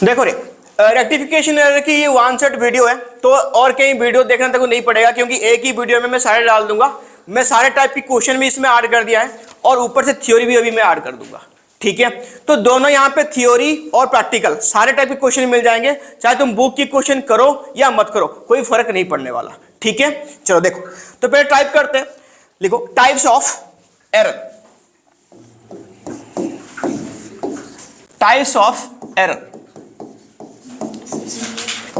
देखो रे, rectification error की ये वन सेट वीडियो है, तो और कहीं वीडियो देखना तक नहीं पड़ेगा, क्योंकि एक ही वीडियो में मैं सारे डाल दूंगा। मैं सारे टाइप की क्वेश्चन भी इसमें ऐड कर दिया है और ऊपर से थ्योरी भी अभी मैं ऐड कर दूंगा। ठीक है, तो दोनों यहाँ पे थ्योरी और प्रैक्टिकल सारे टाइप के क्वेश्चन मिल जाएंगे, चाहे तुम बुक की क्वेश्चन करो या मत करो, कोई फर्क नहीं पड़ने वाला। ठीक है, चलो देखो, तो पहले टाइप करते हैं। लिखो types of error. Types of error,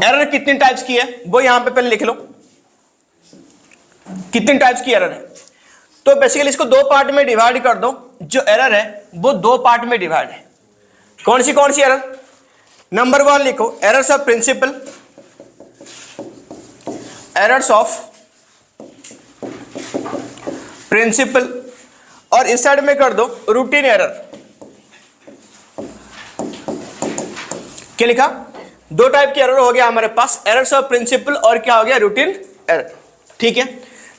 error कितने टाइप्स की है वो यहां पे पहले लिख लो, कितने टाइप्स की एरर है। तो बेसिकली इसको दो पार्ट में डिवाइड कर दो। जो एरर है वो दो पार्ट में डिवाइड है। कौन सी एरर? नंबर 1 लिखो errors of principle, errors of principle, और इस साइड में कर दो रूटीन एरर। क्या लिखा? दो टाइप के एरर हो गया हमारे पास, एरर्स ऑफ प्रिंसिपल और क्या हो गया, रूटीन एरर। ठीक है,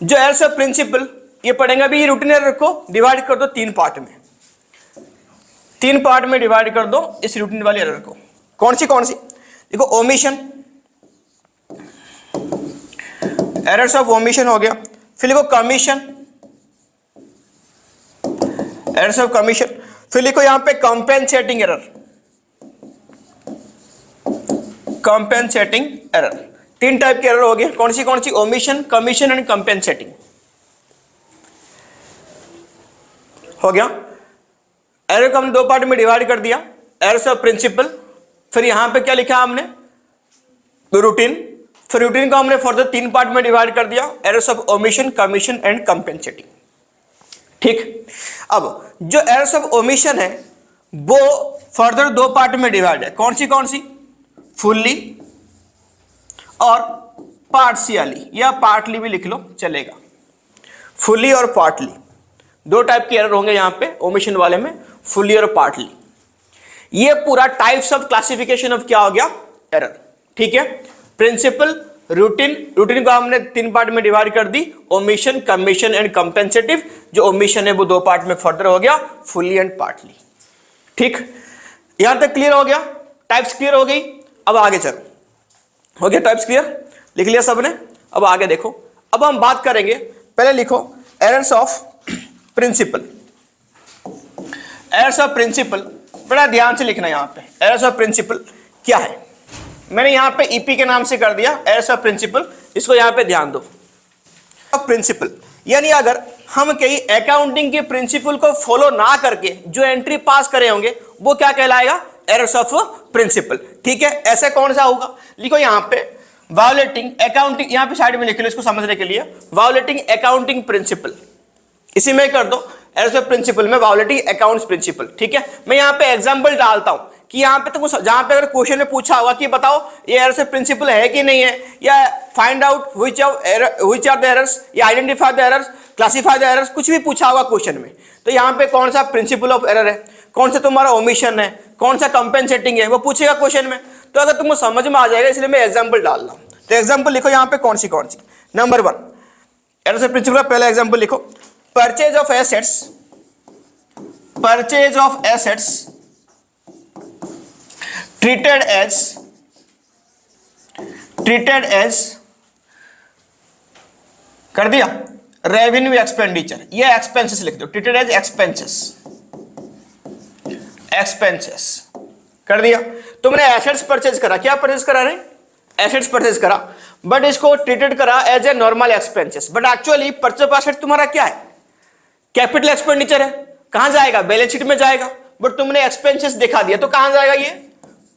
जो एरर्स ऑफ प्रिंसिपल ये पढ़ेंगे अभी, ये रूटीन एरर को डिवाइड कर दो तीन पार्ट में, तीन पार्ट में डिवाइड कर दो इस रूटीन वाले एरर को। कौन सी? देखो ओमिशन, एरर्स ऑफ ओमिशन हो गया। फिर लिखो कमीशन, एरर्स ऑफ कमीशन। फिर लिखो यहां पे कॉम्पेंसेटिंग एरर, कॉम्पेंसेटिंग एरर। तीन टाइप के एरर हो गए। कौन सी? Omission, commission and compensating. हो गया। एरर को हमने दो पार्ट में डिवाइड कर दिया, एरर्स ऑफ प्रिंसिपल, फिर यहां पे क्या लिखा हमने, रूटीन। फिर रूटीन को हमने फर्दर तीन पार्ट में डिवाइड कर दिया, errors of omission, commission and compensating. ठीक, अब जो एरर्स ऑफ ओमिशन है वो फर्दर दो पार्ट में डिवाइड है। कौन सी? फुल्ली और पार्शियली, या पार्टली भी लिख लो चलेगा। फुल्ली और पार्टली दो टाइप के एरर होंगे यहां पे ओमिशन वाले में, फुल्ली और पार्टली। ये पूरा टाइप्स ऑफ क्लासिफिकेशन ऑफ क्या हो गया, एरर। ठीक है, प्रिंसिपल, रूटीन, रूटीन को हमने तीन पार्ट में डिवाइड कर दी, ओमिशन, कमीशन एंड कॉम्पेंसेटिव। जो ओमिशन है वो दो पार्ट में फर्दर हो गया, फुल्ली एंड पार्टली। ठीक, यहां तक क्लियर हो गया, टाइप्स क्लियर हो गई। अब आगे चलो, हो गया टाइप्स क्लियर, लिख लिया सबने। अब आगे देखो, अब हम बात करेंगे, पहले लिखो errors of principle. Errors of principle बड़ा ध्यान से लिखना। यहां पे एरर्स ऑफ प्रिंसिपल क्या है, मैंने यहां पे ईपी के नाम से कर दिया एरर्स ऑफ प्रिंसिपल, इसको यहां पे ध्यान दो। ऑफ प्रिंसिपल यानी अगर हम कहीं अकाउंटिंग के प्रिंसिपल को फॉलो ना करके जो एंट्री पास करे होंगे वो क्या कहलाएगा, एरर्स ऑफ प्रिंसिपल। ठीक है, ऐसे कौन सा होगा, लिखो यहां पे वायोलेटिंग अकाउंटिंग, यहां पे साइड में लिख लो इसको समझने के लिए, वायोलेटिंग अकाउंटिंग प्रिंसिपल। इसी में कर दो एरर्स ऑफ प्रिंसिपल में वायोलेटिंग अकाउंट्स प्रिंसिपल। ठीक है, मैं यहां पे एग्जांपल डालता हूं कि यहां पे तो जहां पे अगर क्वेश्चन में पूछा होगा कि बताओ ये एरर्स ऑफ प्रिंसिपल है कि नहीं है, या find out which are the errors, या identify the errors, classify the errors, कुछ भी पूछा होगा क्वेश्चन में, तो यहां पे कौन सा प्रिंसिपल ऑफ एरर है, कौन सा तुम्हारा ओमिशन है, कौन सा कंपेंसेटिंग है, वो पूछेगा क्वेश्चन में। तो अगर तुमको समझ में आ जाएगा, इसलिए मैं एग्जांपल डाल रहा हूं। तो एग्जांपल लिखो यहां पे कौन सी। नंबर 1 एरर्स ऑफ प्रिंसिपल, पहला एग्जांपल लिखो, purchase of assets, purchase of assets treated as कर दिया रेवेन्यू एक्सपेंडिचर, ये एक्सपेंसेस लिख दो, ट्रीटेड एज एक्सपेंसेस कर दिया। तुमने एसेट्स परचेज करा, क्या परचेज करा रे, एसेट्स परचेज करा, बट इसको ट्रीटेड करा as a normal expenses, but actually purchase of asset तुम्हारा क्या है, कैपिटल एक्सपेंडिचर है। कहां जाएगा, बैलेंस शीट में जाएगा, बट तुमने एक्सपेंसेस दिखा दिया तो कहां जाएगा, ये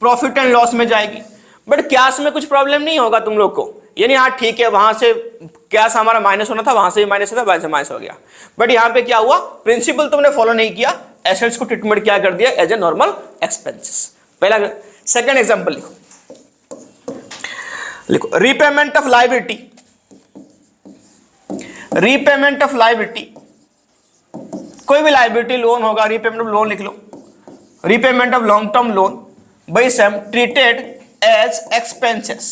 प्रॉफिट एंड लॉस में जाएगी। बट कैश में कुछ प्रॉब्लम नहीं होगा तुम लोग को, यानी हाँ ठीक है, वहां से कैश हमारा माइनस होना था, वहां से भी माइनस होता, वहां से माइनस हो गया। बट यहां पे क्या हुआ, प्रिंसिपल तुमने फॉलो नहीं किया, एसेट्स को ट्रीटमेंट क्या कर दिया, एज ए नॉर्मल एक्सपेंसेस। पहला। सेकंड एग्जांपल लिखो repayment of liability, repayment of liability, कोई भी लायबिलिटी लोन होगा, रीपेमेंट ऑफ लोन लिख लो, repayment of long term loan by some treated as expenses.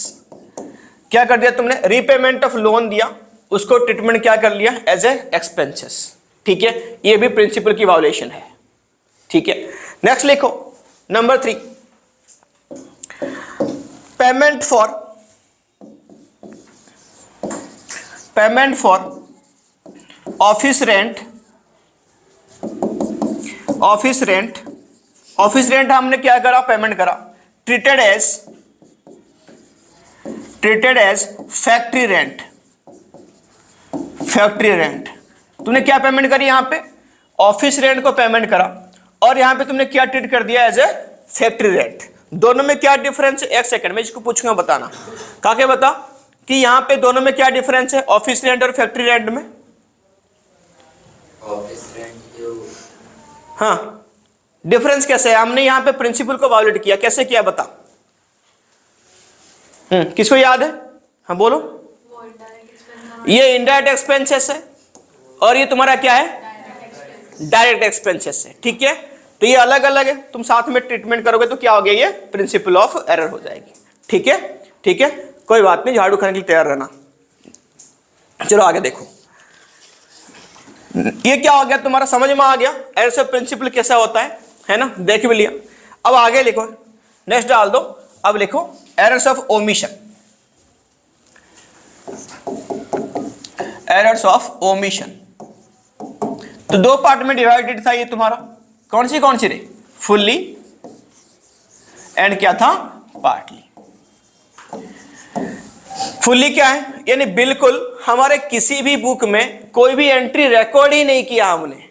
क्या कर दिया तुमने, रीपेमेंट ऑफ लोन दिया, उसको ट्रीटमेंट क्या कर लिया, एज ए एक्सपेंसेस। ठीक है, ये भी प्रिंसिपल की वायोलेशन है। ठीक है, नेक्स्ट लिखो number 3, payment for office rent हमने क्या करा, पेमेंट करा, ट्रीटेड एज फैक्ट्री रेंट। तुमने क्या पेमेंट करी, यहां पे ऑफिस रेंट को पेमेंट करा, और यहां पे तुमने क्या ट्रीट कर दिया, एज ए फैक्ट्री रेंट। दोनों में क्या डिफरेंस है, एक सेकंड में इसको पूछूंगा, बताना। काके बता कि यहां पे दोनों में क्या डिफरेंस है, ऑफिस रेंट और फैक्ट्री रेंट में? ऑफिस रेंट जो, हाँ, डिफरेंस कैसे है? हमने यहां पे प्रिंसिपल को वायोलेट किया, कैसे किया बता? किसको याद है? हाँ बोलो। ये इनडायरेक्ट एक्सपेंसेस है और ये तुम्हारा क्या है, डायरेक्ट एक्सपेंसेस है। ठीक है, तो ये अलग अलग है, तुम साथ में ट्रीटमेंट करोगे तो क्या हो गया, ये प्रिंसिपल ऑफ एरर हो जाएगी। ठीक है, ठीक है, कोई बात नहीं, झाड़ू खाने के लिए तैयार रहना। चलो आगे देखो, ये क्या हो गया तुम्हारा, समझ में आ गया एरर ऑफ प्रिंसिपल कैसा होता है ना, देख भी लिया। अब आगे लिखो, नेक्स्ट डाल दो। अब लिखो errors of omission. Errors of omission तो दो पार्ट में डिवाइडेड था ये तुम्हारा, कौन सी रे, फुल्ली एंड क्या था, पार्टली। फुल्ली क्या है, यानी बिल्कुल हमारे किसी भी बुक में कोई भी एंट्री रिकॉर्ड ही नहीं किया हमने,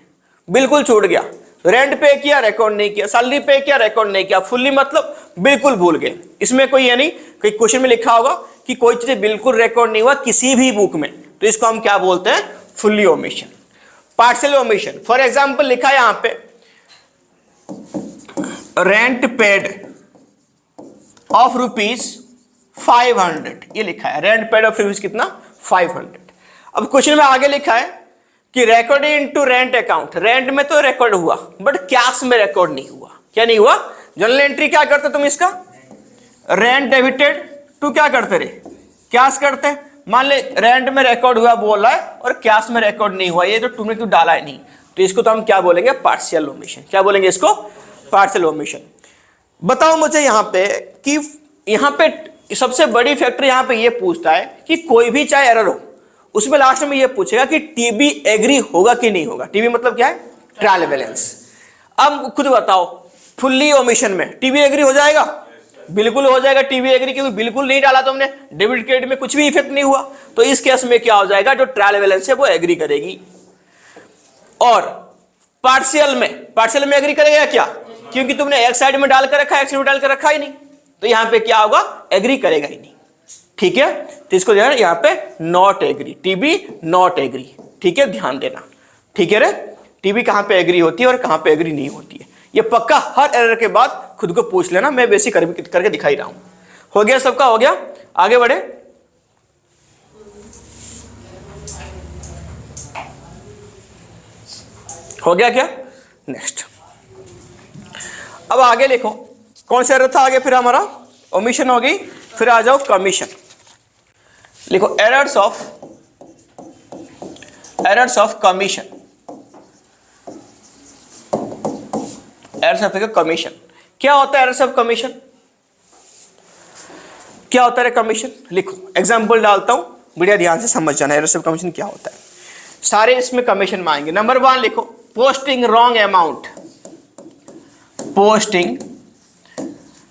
बिल्कुल छूट गया। रेंट पे किया, रिकॉर्ड नहीं किया, सैलरी पे किया, रिकॉर्ड नहीं किया। फुल्ली मतलब बिल्कुल भूल गए। इसमें कोई यानी कोई क्वेश्चन में लिखा होगा कि कोई चीज बिल्कुल रिकॉर्ड नहीं हुआ किसी भी बुक में, तो इसको हम क्या बोलते हैं, fully omission. Partial omission, for example लिखा है यहां पे रेंट पेड ऑफ ₹500, ये लिखा है रेंट पेड ऑफ रुपीज कितना, 500। अब क्वेश्चन में आगे लिखा है कि record into rent account, rent में तो रिकॉर्ड हुआ बट कैश में रिकॉर्ड नहीं हुआ। क्या नहीं हुआ, जनरल एंट्री क्या करते तुम इसका, रेंट डेबिटेड टू क्या करते रे, कैश करते। मान ले रेंट में रिकॉर्ड हुआ बोल रहा है और कैश में रिकॉर्ड नहीं हुआ, ये तो तुमने क्यों डाला है नहीं, तो इसको तो हम क्या बोलेंगे, पार्शियल ओमिशन। क्या बोलेंगे इसको, पार्शियल ओमिशन। बताओ मुझे यहां पे कि यहां पे सबसे बड़ी फैक्टर यहां पे ये पूछता है कि कोई भी चाहे एरर हो, उसमें लास्ट में ये पूछेगा कि टीबी एग्री होगा कि नहीं होगा। टीबी मतलब क्या है, ट्रायल बैलेंस। अब खुद बताओ, फुल्ली ओमिशन में टीबी एग्री हो जाएगा, बिल्कुल हो जाएगा टीबी एग्री, क्योंकि बिल्कुल नहीं डाला तुमने, डेबिट क्रेडिट में कुछ भी इफेक्ट नहीं हुआ। तो इस केस में क्या हो जाएगा, जो ट्रायल बैलेंस है वो एग्री करेगी। और पार्शियल में एग्री करेगा क्या, क्योंकि तुमने एक साइड में डालकर रखा है, एक साइड में डालकर रखा ही नहीं, तो यहां पे क्या होगा, एग्री करेगा ही नहीं। ठीक है, तो इसको ध्यान, यहां पे not agree, TB not agree. ठीक है, ध्यान देना। ठीक है रे, टीबी कहां पे एग्री होती है और कहां पे एग्री नहीं होती है, ये पक्का हर एरर के बाद खुद को पूछ लेना, मैं बेसिक करके दिखाई रहा हूं। हो गया, सबका हो गया, आगे बढ़े। हो गया क्या, नेक्स्ट। अब आगे लिखो, कौन सा एरर था आगे, फिर हमारा ओमिशन हो गई, फिर आ जाओ कमीशन। लिखो errors of commission. Errors of commission क्या होता है, एरर्स ऑफ कमीशन क्या होता है कमीशन, लिखो एग्जांपल डालता हूं, बढ़िया ध्यान से समझ जाना एरर्स ऑफ कमीशन क्या होता है। सारे इसमें कमीशन में आएंगे। नंबर 1 लिखो, posting wrong amount, posting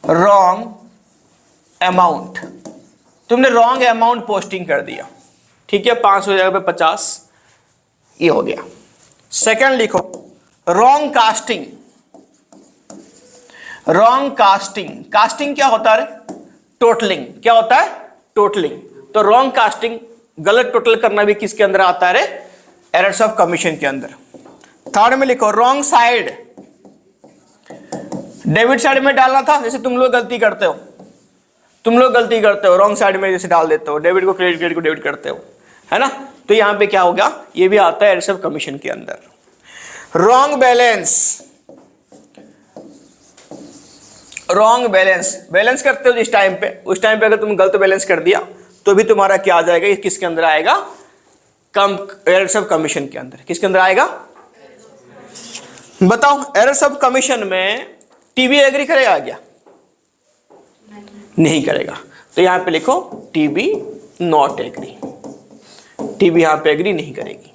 wrong amount, तुमने रॉन्ग अमाउंट पोस्टिंग कर दिया। ठीक है, 500 जगह पे 50, ये हो गया। सेकंड लिखो, wrong casting. Wrong casting, casting क्या होता है, टोटलिंग। क्या होता है, टोटलिंग। तो रॉन्ग कास्टिंग, गलत टोटल करना भी किसके अंदर आता है, एरर्स ऑफ कमीशन के अंदर। थर्ड में लिखो, रॉन्ग साइड, डेबिट साइड में डालना था, जैसे तुम लोग गलती करते हो, रॉन्ग साइड में जैसे डाल देते हो, डेबिट को क्रेडिट को डेबिट करते हो, है ना। तो यहां पे क्या होगा, ये भी आता है एरर्स ऑफ कमीशन के अंदर। रॉन्ग बैलेंस, बैलेंस करते हो जिस टाइम पे, उस टाइम पे अगर तुम गलत बैलेंस कर दिया तो भी तुम्हारा क्या आ जाएगा, ये किसके अंदर आएगा, एरर्स ऑफ कमीशन के अंदर। किसके अंदर आएगा, बताओ। एरर्स ऑफ कमीशन में टीबी एग्री करेगा क्या, नहीं करेगा। तो यहां पे लिखो टीबी नॉट एग्री, टीबी यहां पे एग्री नहीं करेगी,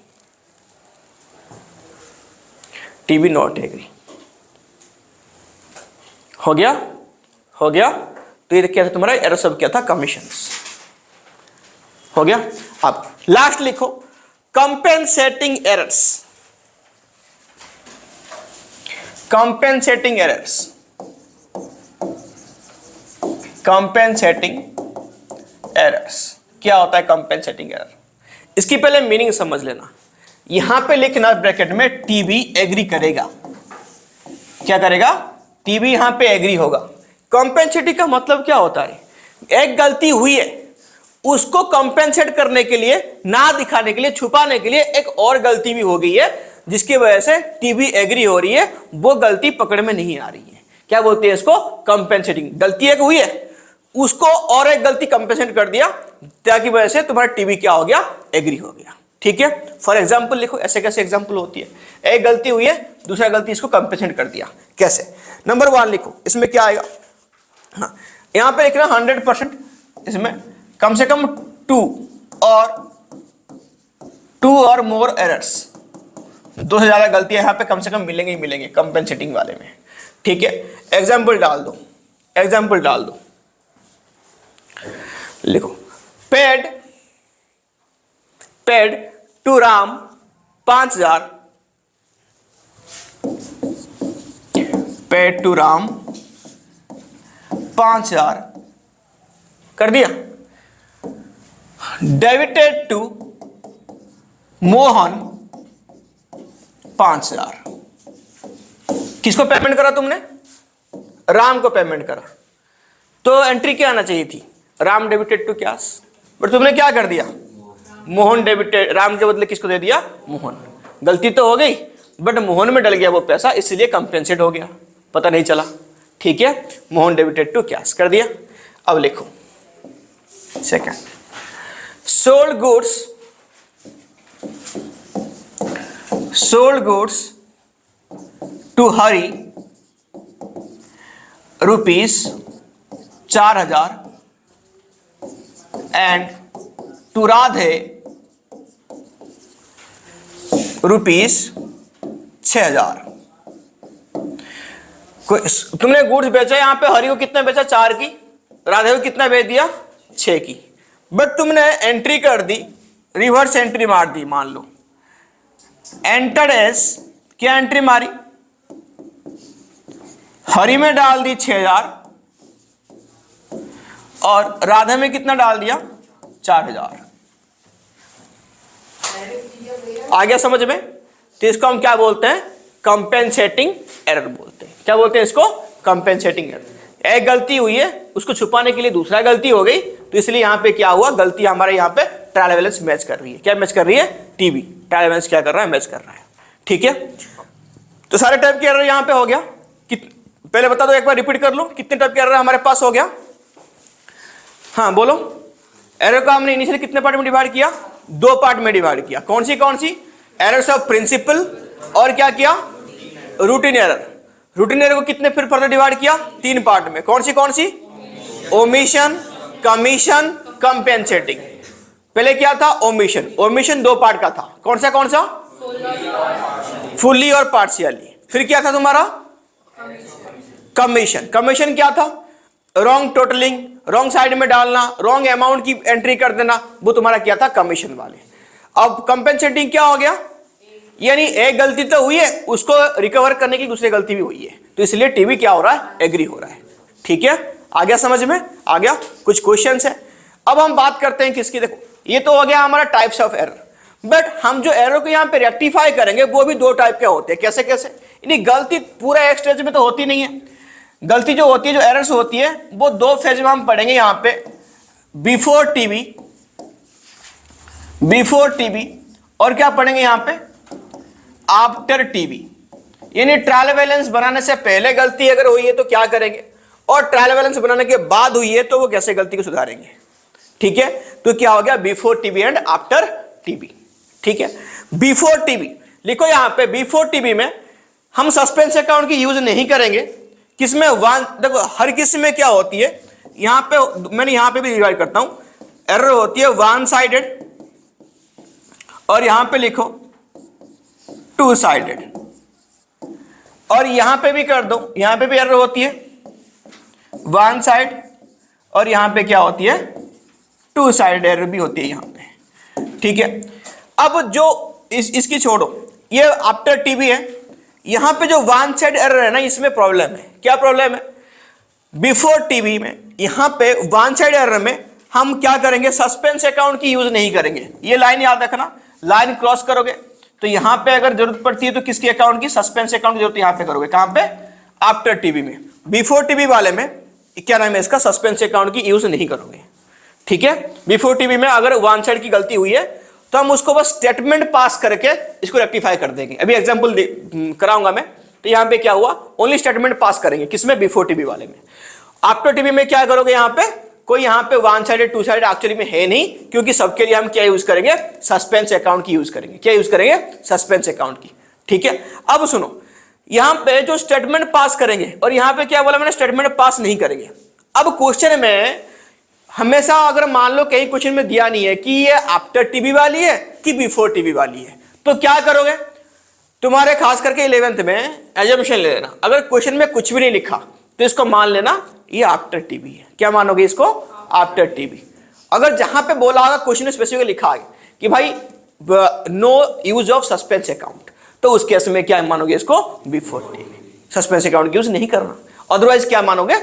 टीबी नॉट एग्री। हो गया, हो गया। तो ये क्या था तुम्हारा एरर सब क्या था, कमीशंस। हो गया। अब लास्ट लिखो compensating errors, compensating errors, compensating errors. क्या होता है कंपेंसेटिंग एरर? इसकी पहले मीनिंग समझ लेना। यहां पे लिखना ब्रैकेट में टीबी एग्री करेगा। क्या करेगा? टीबी यहां पे एग्री होगा। कंपेंसेटिंग का मतलब क्या होता है? एक गलती हुई है, उसको कंपेंसेट करने के लिए, ना दिखाने के लिए, छुपाने के लिए एक और गलती भी हो गई है, जिसकी वजह से टीबी एग्री हो रही है, वो गलती पकड़ में नहीं आ रही है। क्या बोलते हैं इसको? कंपेंसेटिंग। गलती एक हुई है, उसको और एक गलती कंपेंसेट कर दिया, ताकि वजह से तुम्हारा टीबी क्या हो गया? एग्री हो गया। ठीक है। फॉर एग्जाम्पल लिखो, ऐसे कैसे एग्जाम्पल होती है? एक गलती हुई है, दूसरा गलती इसको कंपेंसेट कर दिया। कैसे? नंबर 1 लिखो, इसमें क्या आएगा? हाँ, यहां पे लिखना 100%, इसमें कम से कम 2 और मोर एरर्स, 2 से ज्यादा गलतियां यहां पे कम से कम मिलेंगे ही मिलेंगे कंपेंसेटिंग वाले में। ठीक है। एग्जाम्पल डाल दो, एग्जाम्पल डाल दो। लिखो paid to Ram 5000, paid to Ram 5000 कर दिया। Debited to Mohan 5000। किसको पेमेंट करा तुमने? राम को पेमेंट करा। तो एंट्री क्या आना चाहिए थी? Ram debited to cash, but तुमने क्या कर दिया? मोहन डेबिटेड, राम के बदले किसको दे दिया? मोहन। गलती तो हो गई, बट मोहन में डल गया वो पैसा, इसलिए कंपेंसेट हो गया, पता नहीं चला। ठीक है। मोहन डेबिटेड टू कैश कर दिया। अब लिखो second, sold goods to Hari ₹4000 and to Radhe ₹6000। तुमने गुड्स बेचा, यहां पे हरी को कितना बेचा? 4 की, राधे को कितना बेच दिया? 6 की। बट तुमने एंट्री कर दी, रिवर्स एंट्री मार दी। मान लो एंटर एस, क्या एंट्री मारी? हरी में डाल दी 6000 और राधे में कितना डाल दिया? 4000। आ गया समझ में? तो इसको हम क्या बोलते हैं? कंपेंसेटिंग एरर बोलते हैं। क्या बोलते हैं इसको? Compensating error. एक गलती हुई है, उसको छुपाने के लिए दूसरा गलती हो गई, तो इसलिए यहां पे क्या हुआ? गलती हमारे यहां पे ट्रायल बैलेंस मैच कर रही है। क्या मैच कर रही है? टीबी ट्रायल बैलेंस क्या कर रहा है? मैच कर रहा है। ठीक है। तो सारे टाइप के एरर यहां पे हो गया। पहले बता दो, एक बार रिपीट कर लो, कितने टाइप के एरर हमारे पास हो गया? हाँ बोलो। एरर को हमने इनिशियली कितने पार्ट में डिवाइड किया? 2 पार्ट में डिवाइड किया। कौन सी? एरर्स ऑफ प्रिंसिपल और क्या किया? Routine error. रूटीन एरर को कितने फिर फर्दर डिवाइड किया? 3 पार्ट में। कौन सी? Omission, commission, compensating. पहले क्या था? ओमिशन। ओमिशन 2 पार्ट का था। कौन सा? फुल्ली और पार्शियली। फिर क्या था तुम्हारा? कमीशन। कमीशन क्या था? रॉन्ग टोटलिंग, रॉन्ग साइड में डालना, रॉन्ग अमाउंट की एंट्री कर देना, वो तुम्हारा क्या था? कमीशन वाले। अब कंपेंसेटिंग क्या हो गया? यानी एक गलती तो हुई है, उसको रिकवर करने की दूसरी गलती भी हुई है, तो इसलिए टीबी क्या हो रहा है? एग्री हो रहा है। ठीक है। आ गया समझ में? आ गया। कुछ क्वेश्चंस है। अब हम बात करते हैं किसकी। देखो ये तो हो गया हमारा टाइप्स ऑफ एरर, बट हम जो एरर को यहाँ पे रेक्टिफाई करेंगे वो भी 2 टाइप के होते हैं। कैसे? यानी गलती पूरा एक स्टेज में तो होती नहीं है। गलती जो होती है, जो एरर्स होती है, वो 2 फेज में हम पढ़ेंगे यहाँ पे। बिफोर टीबी और क्या पढ़ेंगे यहाँ पे? After TB. यानी ट्रायल बैलेंस बनाने से पहले गलती अगर हुई है तो क्या करेंगे, और ट्रायल बैलेंस बनाने के बाद हुई है तो वो कैसे गलती को सुधारेंगे। ठीक है। तो क्या हो गया? Before TB and after TB. ठीक है। बिफोर टीबी लिखो यहां पे। बिफोर टीबी में हम सस्पेंस अकाउंट की यूज नहीं करेंगे। किसमें? देखो हर किसी में क्या होती है यहां पे मैंने यहां पे भी डिवाइड करता हूं, एरर होती है वन साइडेड और यहां पे लिखो टू साइडेड, और यहां पे भी कर दो, यहां पे भी एरर होती है वन साइड और यहां पे क्या होती है टू साइड एरर भी होती है यहां पे, ठीक है। अब जो इसकी छोड़ो, ये आफ्टर टीबी है, यहां पे जो वन साइड एरर है ना, इसमें प्रॉब्लम है। क्या प्रॉब्लम है? बिफोर टीबी में यहां पे वन साइड एरर में हम क्या करेंगे, सस्पेंस अकाउंट की यूज नहीं करेंगे। ये लाइन याद रखना, लाइन क्रॉस करोगे तो यहां पे अगर जरूरत पड़ती है तो किसके अकाउंट की, सस्पेंस अकाउंट की जरूरत यहां पे करोगे। कहां पे? आफ्टर टीबी में। बिफोर टीबी वाले में क्या नाम है इसका, सस्पेंस अकाउंट की यूज नहीं करोगे, ठीक है। बिफोर टीबी में अगर वन साइड की गलती हुई है तो हम उसको बस स्टेटमेंट पास करके इसको रेक्टिफाई कर देंगे। अभी एग्जांपल कराऊंगा मैं, तो यहां पे क्या हुआ, ओनली स्टेटमेंट पास करेंगे, किसमें, बिफोर टीबी वाले में। आफ्टर टीबी में क्या करोगे, यहां पे कोई यहां पे one sided two side actually में है नहीं, क्योंकि सबके लिए हम क्या यूज करेंगे, सस्पेंस अकाउंट की यूज करेंगे। क्या यूज करेंगे, सस्पेंस अकाउंट की, ठीक है। अब सुनो, यहां पे जो स्टेटमेंट पास करेंगे और यहां पे क्या बोला मैंने, स्टेटमेंट पास नहीं करेंगे। अब क्वेश्चन में हमेशा अगर मान लो कहीं क्वेश्चन में दिया नहीं है कि ये आफ्टर टीबी वाली है कि बिफोर टीबी वाली है, तो क्या करोगे, तुम्हारे खास करके 11th में एजम्पशन ले लेना। अगर क्वेश्चन में कुछ भी नहीं लिखा तो इसको मान लेना ये आफ्टर टीबी है। क्या मानोगे इसको, आफ्टर टीबी। अगर जहां पे बोला होगा क्वेश्चन में स्पेसिफिकली लिखा है कि भाई no use of suspense account, तो उस केस में क्या मानोगे इसको, बिफोर टीबी, सस्पेंस अकाउंट की यूज नहीं करना। अदरवाइज क्या मानोगे,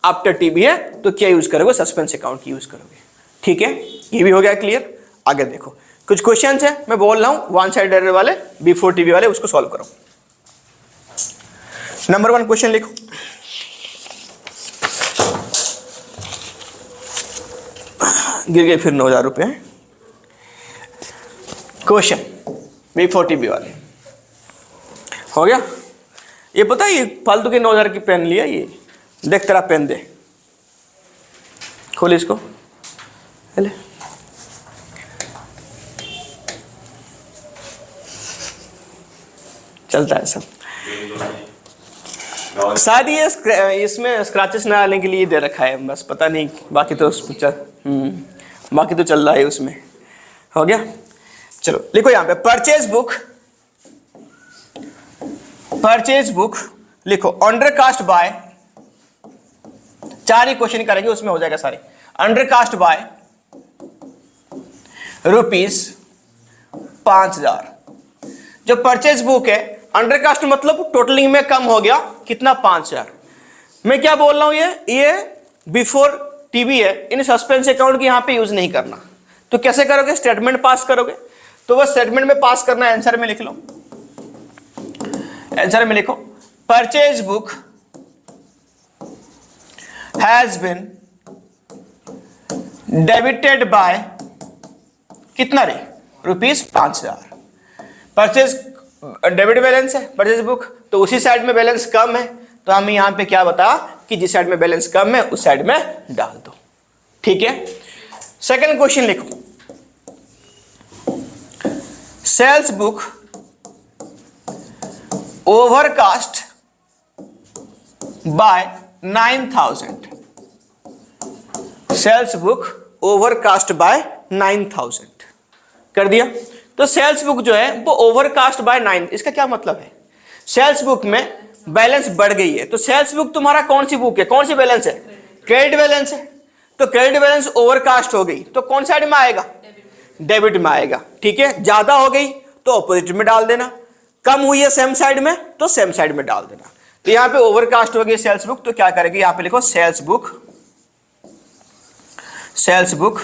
आफ्टर टीबी है तो क्या यूज करोगे, सस्पेंस अकाउंट की यूज करोगे, ठीक है। ये भी हो गया क्लियर। आगे देखो, कुछ क्वेश्चंस है, मैं बोल रहा हूं वन साइड एरर वाले, बिफोर टीबी वाले, उसको सॉल्व करो। नंबर 1 क्वेश्चन लिखो, गिर गए फिर 9,000 रुपए। क्वेश्चन बिफोर टीबी वाले हो गया। ये पता है, ये फालतू के 9,000 की पेन लिया, ये देख तेरा पेन दे, खोल इसको, ले चलता है सब। शायद ये इसमें स्क्रैचेस ना आने के लिए दे रखा है, बस पता नहीं, बाकी तो बाकी तो चल रहा है उसमें। हो गया, चलो लिखो यहां पे परचेज बुक लिखो, अंडर कास्ट बाय, 4 ही क्वेश्चन करेंगे उसमें हो जाएगा सारे। Undercast by ₹5,000। जो परचेज बुक है, अंडर कास्ट मतलब टोटलिंग में कम हो गया, कितना, 5,000। मैं क्या बोल रहा हूं, ये बिफोर टीबी है, इन सस्पेंस अकाउंट की यहां पे यूज नहीं करना। तो कैसे करोगे, स्टेटमेंट पास करोगे, तो बस स्टेटमेंट में पास करना है, आंसर में लिख लो, आंसर में लिखो purchase book has been debited bye कितना रे, ₹5,000। परचेज डेबिट बैलेंस है परचेज बुक, तो उसी साइड में बैलेंस कम है, तो हम यहां पे क्या बता कि जिस साइड में बैलेंस कम है उस साइड में डाल दो, ठीक है। सेकंड क्वेश्चन लिखो, sales book overcast by 9,000। Sales book overcast by 9,000 कर दिया। तो सेल्स बुक जो है वो ओवरकास्ट बाय 9, इसका क्या मतलब है, सेल्स बुक में बैलेंस बढ़ गई है। तो सेल्स बुक तुम्हारा कौन सी बुक है, कौन सी बैलेंस है, क्रेडिट बैलेंस है। तो क्रेडिट बैलेंस ओवरकास्ट हो गई तो कौन साइड में आएगा, डेबिट में आएगा, ठीक है। ज्यादा हो गई तो ऑपोजिट में डाल देना, कम हुई है सेम साइड में तो सेम साइड में डाल देना। तो यहां पे ओवरकास्ट हो गई सेल्स बुक, तो क्या करेगी, यहां पे लिखो sales book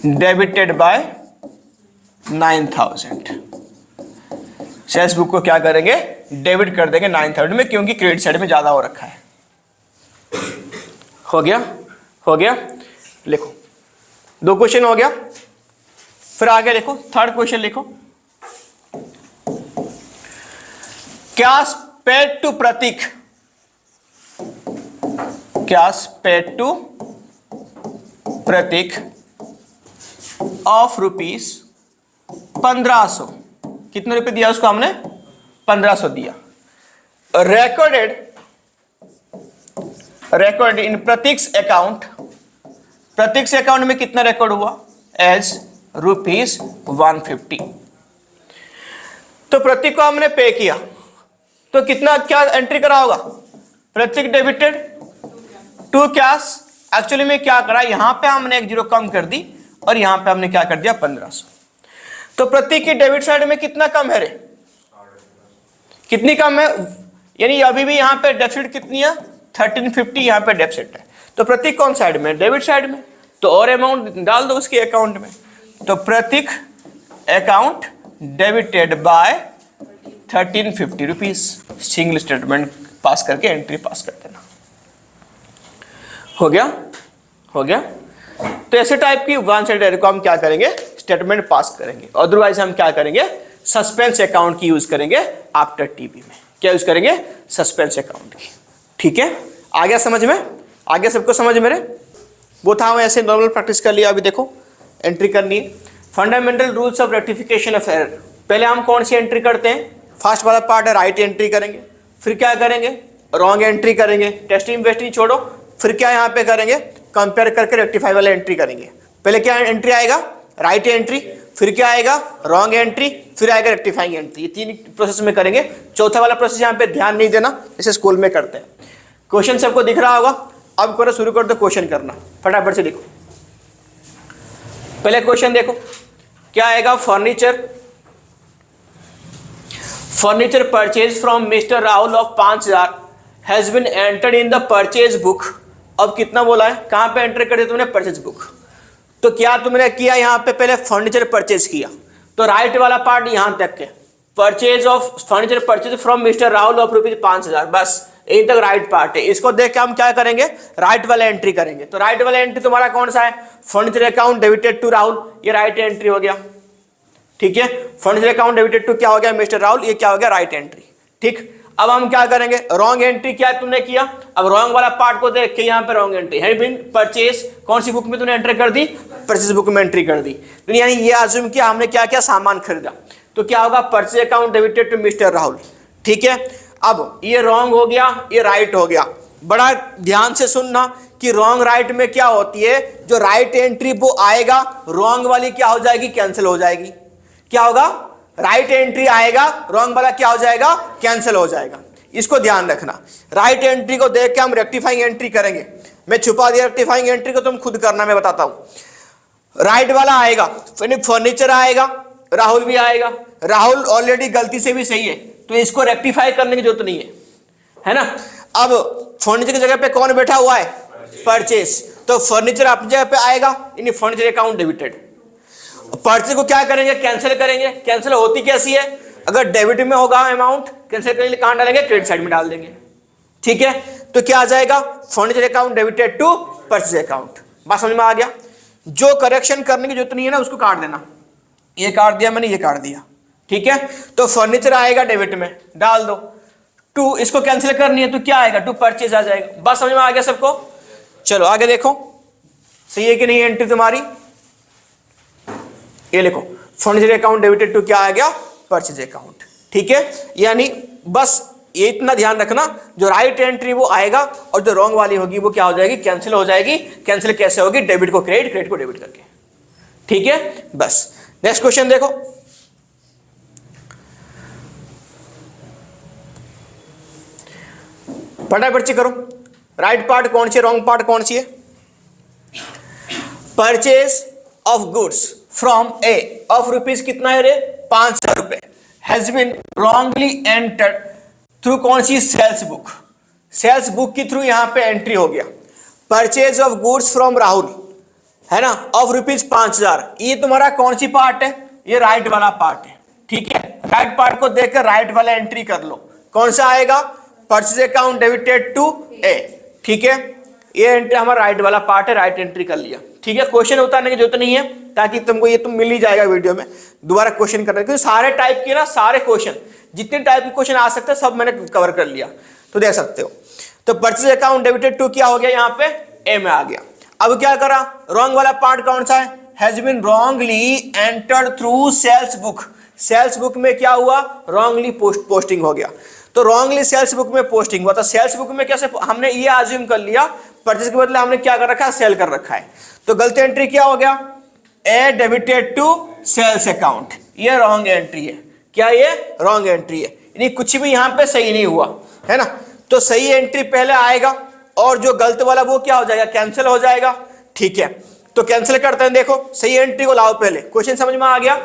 debited by 9,000। Sales book को क्या करेंगे, डेबिट कर देंगे 9,000 में, क्योंकि क्रेडिट साइड में ज्यादा हो रखा है। हो गया, लिखो 2 क्वेश्चन हो गया। फिर आगे लिखो, थर्ड क्वेश्चन लिखो, cash paid to Prateek, cash paid to Prateek of ₹1500। कितने रुपए दिया उसको हमने, 1500 दिया। Recorded record in Prateek's account, Prateek's account में कितना रिकॉर्ड हुआ एज ₹150। तो प्रतीक को हमने पे किया तो कितना क्या एंट्री करा होगा, प्रतीक डेबिटेड टू कैश। एक्चुअली में क्या करा, यहां पे हमने एक जीरो कम कर दी और यहां पे हमने क्या कर दिया 1500। तो प्रतीक की डेबिट साइड में कितना कम है रे, कितनी कम है, यानी अभी भी यहां पे डेफिसिट कितनी है 1350, यहां पे डेफिसिट है। तो प्रतीक कौन साइड में, डेबिट साइड में, तो और अमाउंट डाल दो उसके अकाउंट में। तो Prateek account debited by 1350 rupees, single statement pass करके एंट्री पास कर देना। हो गया, हो गया। तो ऐसे टाइप की वन साइड एरर को हम क्या करेंगे, स्टेटमेंट पास करेंगे। अदरवाइज हम क्या करेंगे, सस्पेंस अकाउंट की यूज करेंगे आफ्टर टीबी में। क्या यूज करेंगे, सस्पेंस अकाउंट की। ठीक है, आ गया समझ में, आगे सबको समझ मेरे। वो था हम ऐसे नॉर्मल प्रैक्टिस कर लिया। अभी देखो एंट्री करनी है, fundamental rules of rectification of error. पहले हम कौन सी एंट्री करते हैं, फर्स्ट वाला पार्ट है राइट एंट्री करेंगे, फिर क्या करेंगे रॉन्ग एंट्री करेंगे, टेस्टिंग वेस्टिंग छोड़ो, फिर क्या यहाँ पे करेंगे कंपेयर करके रेक्टिफाई वाला एंट्री करेंगे। पहले क्या एंट्री आएगा, राइट एंट्री, फिर क्या आएगा रॉन्ग एंट्री, फिर आएगा रेक्टिफाइंग एंट्री। ये तीन प्रोसेस में करेंगे। चौथा वाला प्रोसेस यहाँ पे ध्यान नहीं देना, जैसे स्कूल में करते हैं। क्वेश्चन सबको दिख रहा होगा, अब करो शुरू कर दो क्वेश्चन करना, फटाफट से लिखो। पहले क्वेश्चन देखो क्या आएगा, furniture, furniture purchase from mister Rahul of 5000 has been entered in the purchase book. अब कितना बोला है, कहां पे एंटर कर दिया तुमने, परचेज बुक। तो क्या तुमने किया, यहां पे पहले फर्नीचर परचेज किया, तो राइट वाला पार्ट यहां तक के, purchase of furniture purchase from mister Rahul of ₹5000, बस यहीं तक राइट पार्ट है। इसको देख के हम क्या करेंगे, राइट वाला एंट्री करेंगे। तो राइट वाला एंट्री तुम्हारा कौन सा है, furniture account debited to Rahul, ये राइट एंट्री हो गया। ठीक है, फर्नीचर अकाउंट डेबिटेड टू क्या हो गया, मिस्टर राहुल, ये क्या हो गया, राइट एंट्री। ठीक, अब हम क्या करेंगे, रॉन्ग एंट्री क्या तुमने किया। अब रॉन्ग वाला पार्ट को देख के यहाँ पे रॉन्ग एंट्री है बिन परचेज, कौन सी बुक में तूने एंट्री कर दी, परचेज बुक में एंट्री कर दी। तो यानी ये अज्यूम किया हमने क्या क्या सामान खरीदा, तो क्या होगा purchase account debited to mister Rahul. ठीक है, अब ये रॉन्ग हो गया, ये राइट हो गया। बड़ा ध्यान से सुनना कि रॉन्ग राइट में क्या होती है, जो राइट एंट्री वो आएगा, रॉन्ग वाली क्या हो जाएगी, कैंसिल हो जाएगी। क्या होगा, राइट एंट्री आएगा, रॉन्ग वाला क्या हो जाएगा, कैंसिल हो जाएगा। इसको ध्यान रखना। राइट एंट्री को देख के हम रेक्टिफाइंग एंट्री करेंगे। मैं छुपा दिया रेक्टिफाइंग एंट्री को, तुम खुद करना, मैं बताता हूं। राइट वाला आएगा, फर्नीचर आएगा, राहुल भी आएगा। राहुल ऑलरेडी गलती से भी सही है, तो इसको रेक्टिफाई करने की जरूरत नहीं है ना। अब फर्नीचर की जगह पे कौन बैठा हुआ है, परचेज, तो फर्नीचर अपनी जगह पे आएगा, यानी फर्नीचर अकाउंट डेबिटेड। परचेज को क्या करेंगे, कैंसिल करेंगे। कैंसिल होती कैसी है, अगर डेबिट में होगा अमाउंट, कैंसिल करने के लिए कहां डालेंगे, क्रेडिट साइड में डाल देंगे। ठीक है, तो क्या आ जाएगा, furniture account debited to purchase account. बात समझ में आ गया। जो करेक्शन करने की जरूरत नहीं है ना, उसको काट देना। ये काट दिया मैंने, ये काट दिया। ठीक है, तो फर्नीचर आएगा डेबिट में, डाल दो। टू, इसको कैंसिल करनी है तो क्या आएगा, टू परचेज आ जाएगा। बात समझ में आ गया सबको। चलो आगे देखो, सही है कि नहीं एंट्री तुम्हारी। ये लिखो, फर्नीचर अकाउंट डेबिटेड टू क्या आ गया, परचेज अकाउंट। ठीक है, यानी बस ये इतना ध्यान रखना, जो राइट एंट्री वो आएगा और जो रॉन्ग वाली होगी वो क्या हो जाएगी, कैंसिल हो जाएगी। कैंसिल कैसे होगी, डेबिट को क्रेडिट, क्रेडिट को डेबिट करके। ठीक है, बस नेक्स्ट क्वेश्चन देखो। फटाफट से करो, राइट पार्ट कौन सी, रॉन्ग पार्ट कौन सी है। Purchase of goods from A of rupees कितना है रे, 5000 रुपए, has been wrongly entered through कौन सी, सेल्स बुक। सेल्स बुक के थ्रू यहां पे एंट्री हो गया। Purchase of goods from Rahul है ना, ऑफ रुपीज 5000, ये तुम्हारा कौन सी पार्ट है, ये राइट वाला पार्ट है। ठीक है, राइट पार्ट को देखकर राइट वाला एंट्री कर लो। कौन सा आएगा, परचेज अकाउंट डेबिटेड टू ए। ठीक है, ये एंट्री हमारा राइट वाला पार्ट है, राइट एंट्री कर लिया। ठीक है, क्वेश्चन उतारने की जरूरत नहीं है, ताकि तुमको ये तुम मिल ही जाएगा वीडियो में, दोबारा क्वेश्चन करना, क्योंकि सारे टाइप के ना, सारे क्वेश्चन जितने टाइप के क्वेश्चन आ सकते हैं सब मैंने कवर कर लिया, तो देख सकते हो। तो परचेज अकाउंट डेबिटेड टू क्या हो गया, यहाँ पे ए में आ गया। अब क्या करा, रॉन्ग वाला पार्ट कौन सा है, has been wrongly entered through sales book. Sales book में क्या हुआ, रॉन्गली पोस्टिंग हो गया। तो तो रॉन्गली सेल्स बुक में पोस्टिंग हुआ। तो सेल्स बुक में कैसे हमने ये आज्यूम कर लिया परचेज के बदले हमने क्या कर रखा है, सेल कर रखा है। तो गलती एंट्री क्या हो गया, ए डेबिटेड टू सेल्स अकाउंट, ये रॉन्ग एंट्री है। क्या ये रॉन्ग एंट्री है, यानी कुछ भी यहां पे सही नहीं हुआ है ना। तो सही एंट्री पहले आएगा और जो गलत वाला वो क्या हो जाएगा, कैंसिल हो जाएगा। ठीक है, तो कैंसिल करते हैं। देखो सही एंट्री को लाओ पहले, क्वेश्चन समझ में आ गया।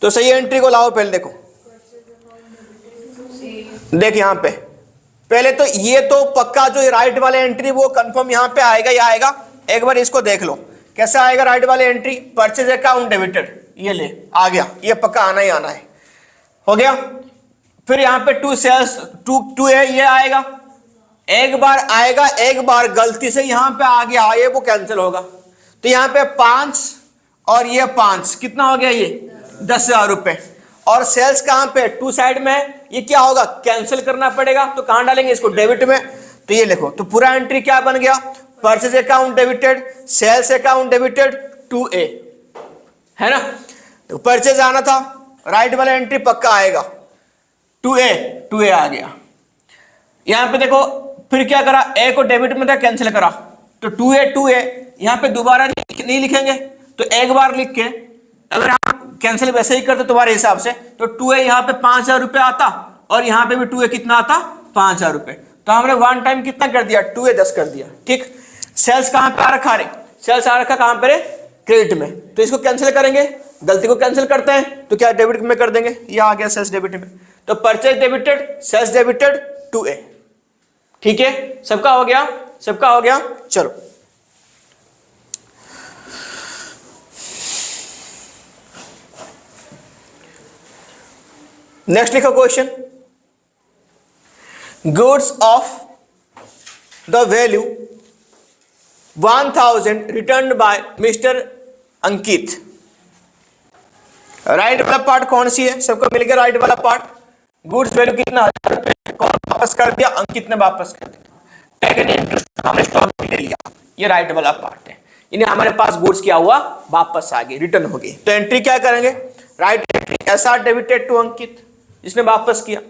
तो सही एंट्री को लाओ पहले, देखो देख यहां पे पहले तो ये तो पक्का जो राइट वाले एंट्री वो कंफर्म यहां पे आएगा ही आएगा। एक बार इसको देख लो कैसे आएगा राइट वाले एंट्री, परचेज अकाउंट डेबिटेड, ये ले आ गया, ये पक्का आना ही आना है, हो गया। फिर यहां पे टू सेल्स टू है, ये आएगा, एक बार आएगा, एक बार गलती से यहां पे आ गया, ये वो कैंसिल होगा। तो यहां पे 5 और ये 5 कितना हो गया, ये 10,000 रुपए। और सेल्स कहां पे, टू साइड में, ये क्या होगा, कैंसिल करना पड़ेगा। तो कहां डालेंगे इसको, डेबिट में। तो ये लिखो, तो पूरा एंट्री क्या बन गया, purchase account debited, sales account debited, 2A है ना। तो परचेज आना था, राइट वाला एंट्री पक्का आएगा, 2A आ गया। यहां पे देखो फिर क्या करा, ए को डेबिट में था, कैंसिल करा, तो 2A यहां पे दोबारा नहीं लिखेंगे। तो एक बार लिख के अगर आप कैंसिल वैसे ही करते तुम्हारे हिसाब से, तो 2A यहां पे 5,000 रुपए आता और यहां पे भी 2A कितना आता, 5,000 रुपए। तो हमने वन टाइम कितना कर दिया, 2A 10 कर दिया। ठीक, सेल्स कहां पे आ रखा रे, सेल्स आ रखा कहां पे रे, क्रेडिट में। तो इसको कैंसिल करेंगे, गलती को कैंसिल करते हैं तो क्या डेबिट में कर देंगे, ये आ गया सेल्स डेबिट में। तो purchase debited, sales debited, 2A। ठीक है, सबका हो गया, सबका हो गया। चलो नेक्स्ट लिखो question, goods of the value 1000 return by mister Ankit. Right वाला पार्ट कौन सी है, सबको मिल गया राइट वाला पार्ट। गुड्स वैल्यू कितना, 1000 रुपए, कौन वापस कर दिया, अंकित ने वापस कर दिया। टेकन इंटरेस्ट हमने स्टॉक में ले लिया, ये राइट वाला पार्ट है। इन्हें हमारे पास गुड्स क्या हुआ, वापस आ गई, रिटर्न हो गई। तो एंट्री क्या करेंगे, right entry, SR debited to Ankit, जिसने वापस किया।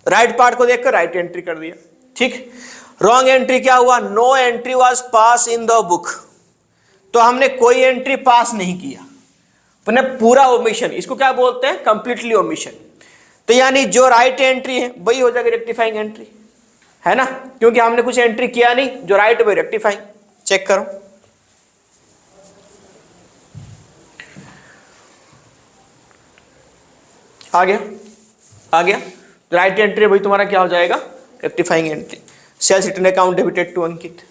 राइट पार्ट को देखकर राइट एंट्री कर दिया। ठीक, रॉन्ग एंट्री क्या हुआ, no entry was pass in the book. तो हमने कोई एंट्री पास नहीं किया, अपने पूरा ओमिशन, इसको क्या बोलते हैं, कंप्लीटली ओमिशन। तो यानी जो राइट एंट्री है वही हो जाएगी रेक्टिफाइंग एंट्री, है ना, क्योंकि हमने कुछ एंट्री किया नहीं, जो राइट वही रेक्टिफाइंग। चेक करो, आ गया, आ गया। राइट एंट्री वही तुम्हारा क्या हो जाएगा, rectifying entry. Sales return account debited to Ankit,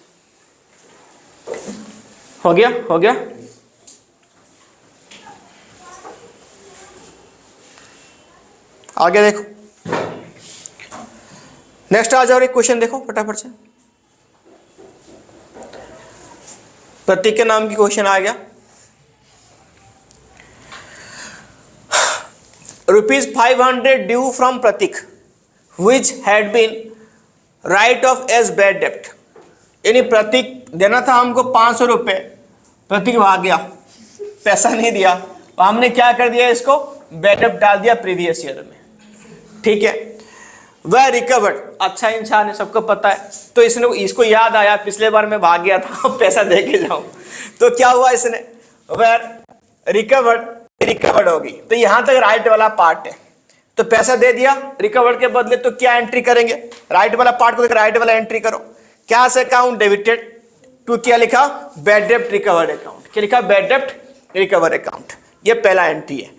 हो गया, हो गया। आगे देखो, नेक्स्ट आ जाओ, एक क्वेश्चन देखो फटाफट से। प्रतीक के नाम की क्वेश्चन आ गया। ₹500 due from Prateek which had been write off as bad डेप्ट। यानी प्रतीक देना था हमको 500 रुपए, प्रतीक भाग गया, पैसा नहीं दिया, तो हमने क्या कर दिया, इसको बैड डेप्ट डाल दिया प्रीवियस ईयर में। ठीक है, वह रिकवर्ड, अच्छा इंसान है, सबको पता है। तो इसने, इसको याद आया पिछले बार मैं भाग गया था, पैसा दे के जाऊं। तो क्या हुआ, इसने वह रिकवर्ड होगी। तो यहां तक राइट वाला पार्ट है, तो पैसा दे दिया, रिकवर्ड के बदले तो क्या एंट्री करेंगे, राइट वाला पार्ट को राइट वाला एंट्री करो। कैश अकाउंट डेबिटेड टू क्या लिखा, बैड डेप्ट रिकवर्ड अकाउंट। क्या लिखा, बैड डेप्ट रिकवर अकाउंट। ये पहला एंट्री है,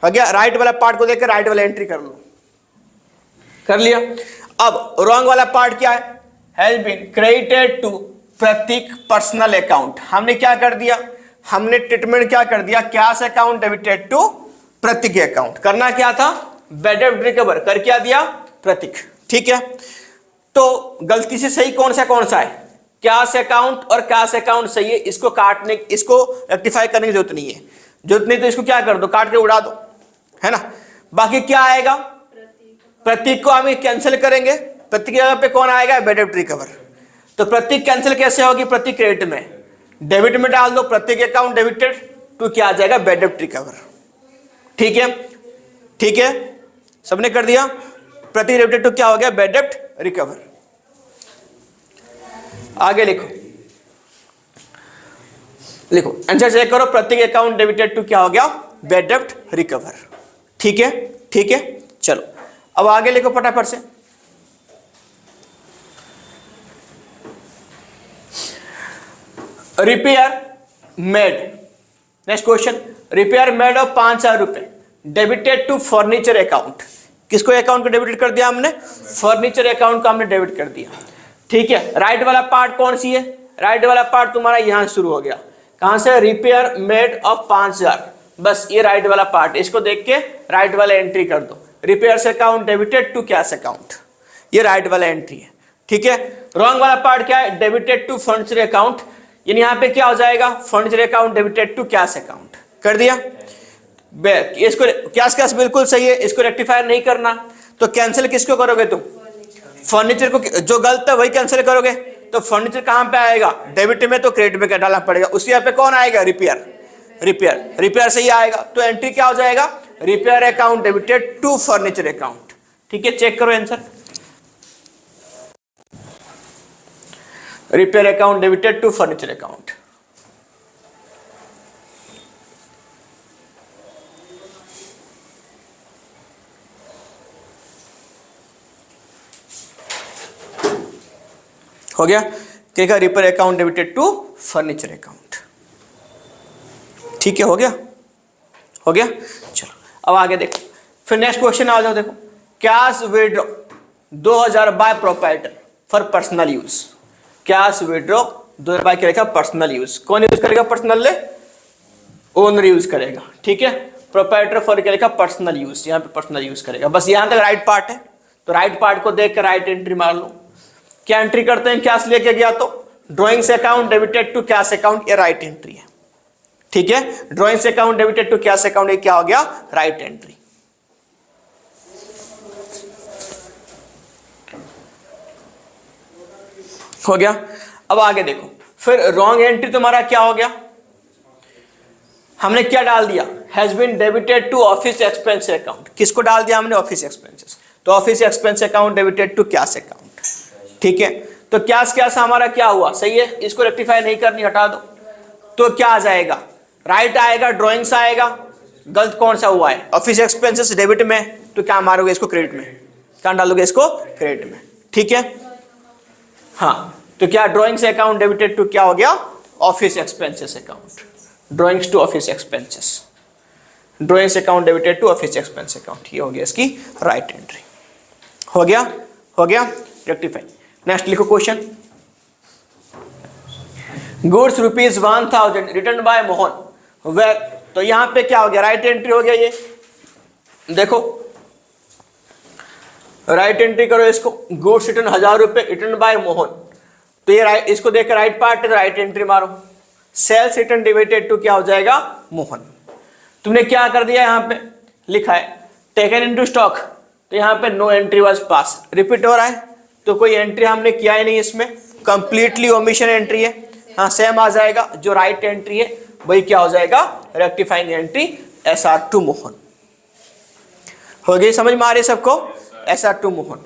हो गया। राइट वाला पार्ट को देखकर राइट वाला एंट्री कर लो, कर लिया। अब रॉन्ग वाला पार्ट क्या है, has been credited to Prateek personal account. हमने क्या कर दिया, हमने ट्रीटमेंट क्या कर दिया, cash account debited to Prateek account. करना क्या था, बैड डेप्ट रिकवर कर क्या दिया, प्रतीक। ठीक है, तो गलती से सही कौन सा है, कैश अकाउंट और कैश अकाउंट सही है। इसको काटने, इसको रेक्टिफाई करने की जरूरत नहीं है, जरूरत नहीं तो इसको क्या कर दो, काट के उड़ा दो, है ना। बाकी क्या आएगा, प्रतीक को हम कैंसिल करेंगे, प्रतीक की जगह पे कौन आएगा, बैड डेप्ट रिकवर। तो प्रतीक कैंसिल कैसे होगी, प्रतीक क्रेडिट में, डेबिट में डाल दो, प्रतीक अकाउंट डेबिटेड टू क्या आ जाएगा, बैड डेप्ट रिकवर। ठीक है, ठीक है, सबने कर दिया। प्रति डेबिटेड टू क्या हो गया, बैड डेब्ट रिकवर। आगे लिखो, लिखो आंसर चेक करो, प्रत्येक अकाउंट डेबिटेड टू क्या हो गया, बैड डेब्ट रिकवर। ठीक है, ठीक है, चलो अब आगे लिखो फटाफट से। Repair made, next question, repair made of 5,000 रुपए डेबिटेड टू फर्नीचर अकाउंट। किसको अकाउंट को डेबिट कर दिया हमने, फर्नीचर अकाउंट को हमने डेबिट कर दिया। ठीक है, राइट वाला पार्ट कौन सी है, राइट वाला पार्ट तुम्हारा यहां शुरू हो गया, कहां से, रिपेयर मेड ऑफ 5,000, बस ये राइट वाला पार्ट, इसको देख के राइट वाला एंट्री कर दो, repairs account debited to cash account, ये राइट वाला एंट्री है। ठीक है, रॉन्ग वाला पार्ट क्या है, डेबिटेड टू फर्नीचर अकाउंट, यानी यहाँ पे क्या हो जाएगा, furniture account debited to cash account कर दिया। इसको कैश कैश बिल्कुल सही है, इसको रेक्टिफायर नहीं करना, तो कैंसिल किसको करोगे तुम, फर्नीचर को, जो गलत है वही कैंसिल करोगे, तो फर्नीचर कहां पे आएगा, डेबिट में, तो क्रेडिट में क्या डालना पड़ेगा, उसी यहाँ पे कौन आएगा, रिपेयर, रिपेयर, रिपेयर सही आएगा, तो एंट्री क्या हो जाएगा, repair account debited to furniture account. ठीक है, चेक करो answer, repair account debited to furniture account. हो गया, क्या का, repair account debited to furniture account. ठीक है, हो गया, हो गया, चलो अब आगे देखो, फिर नेक्स्ट क्वेश्चन आ जाओ, देखो cash withdraw 2000 by proprietor for personal use, cash withdraw 2000 by क्या लिखा, पर्सनल यूज, कौन यूज करेगा, पर्सनल, ओनर यूज करेगा। ठीक है, प्रोप्राइटर फॉर क्या लिखा, पर्सनल यूज, यहाँ पे पर्सनल यूज करेगा, बस यहां तक राइट पार्ट है, तो राइट पार्ट को देख कर राइट एंट्री मार लो। क्या एंट्री करते हैं, कैश लेके गया तो drawings account debited to cash account, ये राइट एंट्री है। ठीक है, drawings account debited to cash account, ये क्या हो गया, राइट एंट्री। हो गया, अब आगे देखो, फिर रॉन्ग एंट्री तुम्हारा क्या हो गया, हमने क्या डाल दिया, has been debited to office expense account, किसको डाल दिया हमने, ऑफिस एक्सपेंसेस, तो office expense account debited to cash account. ठीक है, तो कैश कैश हमारा क्या हुआ, सही है, इसको रेक्टिफाई नहीं करनी, हटा दो, तो क्या आ जाएगा, राइट आएगा, ड्रॉइंग्स आएगा, गलत कौन सा हुआ है, ऑफिस एक्सपेंसेस डेबिट में, तो क्या मारोगे इसको क्रेडिट में, क्या डालोगे इसको क्रेडिट में। ठीक है, हाँ, तो क्या ड्रॉइंग्स अकाउंट डेबिटेड टू क्या हो गया, office expenses account, drawings to office expenses, drawings account debited to office expense account, ये हो गया इसकी राइट एंट्री। हो गया, हो गया, रेक्टिफाई। नेक्स्ट लिखो question, goods ₹1000 return by Mohan were, तो यहां पे क्या हो गया, राइट एंट्री हो गया, ये देखो राइट एंट्री करो इसको, गुड्स रिटर्न 1000 रुपए रिटर्न बाय मोहन, तो ये राइट, इसको देखकर राइट पार्ट है, राइट एंट्री मारो, सेल्स रिटर्न डिवाइडेड टू क्या हो जाएगा, मोहन। तुमने क्या कर दिया, यहां पे लिखा है टेकन इनटू स्टॉक, तो यहां पे no entry was pass, repeat हो रहा है, तो कोई एंट्री हमने किया ही नहीं इसमें, कंप्लीटली ओमिशन एंट्री है। हाँ, सेम आ जाएगा, जो राइट एंट्री है वही क्या हो जाएगा, रेक्टिफाइंग एंट्री SR2 मोहन। हो गई समझ में आ रही सबको, SR2 मोहन।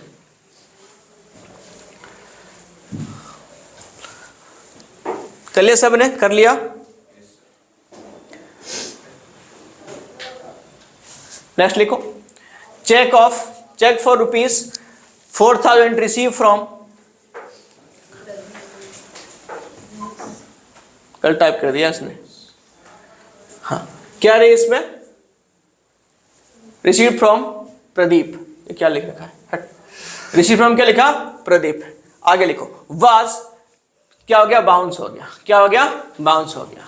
कर लिया, सब ने कर लिया। नेक्स्ट लिखो, चेक फॉर ₹4,000 रिसीव फ्रॉम, कल टाइप कर दिया इसने, हाँ क्या रही इसमें, रिसीव फ्रॉम प्रदीप, ये क्या लिख रखा है, रिसीव फ्रॉम क्या लिखा, प्रदीप। आगे लिखो, वाज क्या हो गया, बाउंस हो गया, क्या हो गया, बाउंस हो गया।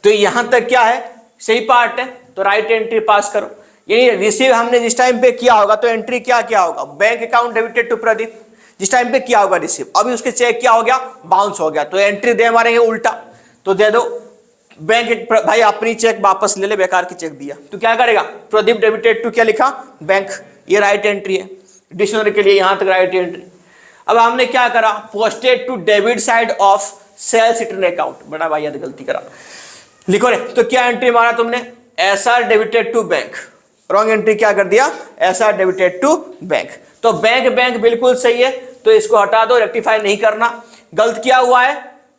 तो यहां तक क्या है, सही पार्ट है, तो राइट एंट्री पास करो। यानी रिसीव हमने जिस टाइम पे किया होगा तो एंट्री क्या क्या होगा, bank account debited to Pradeep, जिस टाइम पे किया होगा रिसीव, अभी उसके चेक क्या हो गया, बाउंस हो गया, तो एंट्री दे मारेंगे उल्टा, तो दे दो बैंक, भाई अपनी चेक वापस ले ले, बेकार की चेक दिया, तो क्या करेगा, प्रदीप डेबिटेड टू क्या लिखा, बैंक, ये राइट एंट्री है, डिक्शनरी के लिए यहां तक राइट एंट्री। अब हमने क्या करा, posted to debit side of sales return account, बड़ा भाई याद गलती करा, लिखो रे, तो क्या एंट्री मारा तुमने, SR debited to bank, wrong entry क्या कर दिया, SR डेबिटेड टू बैंक, तो बैंक बैंक बिल्कुल सही है, तो इसको हटा दो, रेक्टिफाई नहीं करना। गलत क्या हुआ है,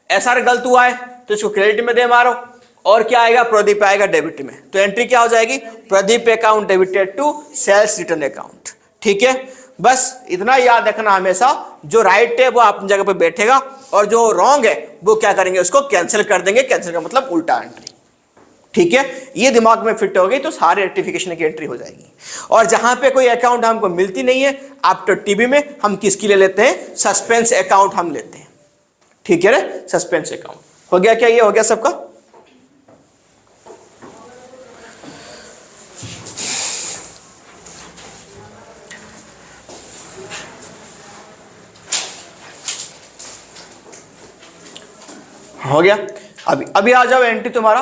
एसआर गलत हुआ है तो इसको क्रेडिट में दे मारो, और क्या आएगा, प्रदीप आएगा डेबिट में। तो एंट्री क्या हो जाएगी, Pradeep account debited to sales return account. ठीक है, बस इतना याद रखना हमेशा, जो राइट है वो अपनी जगह पे बैठेगा और जो रॉन्ग है वो क्या करेंगे, उसको कैंसिल कर देंगे। कैंसिल का मतलब उल्टा एंट्री। ठीक है, ये दिमाग में फिट हो गई तो सारे रेक्टिफिकेशन की एंट्री हो जाएगी। और जहां पे कोई अकाउंट हमको मिलती नहीं है आफ्टर टीबी में, हम किसके लिए लेते हैं, सस्पेंस अकाउंट हम लेते हैं। ठीक है रे, सस्पेंस अकाउंट हो गया क्या, ये हो गया सबका। हो गया। अभी आ जाओ एंट्री तुम्हारा।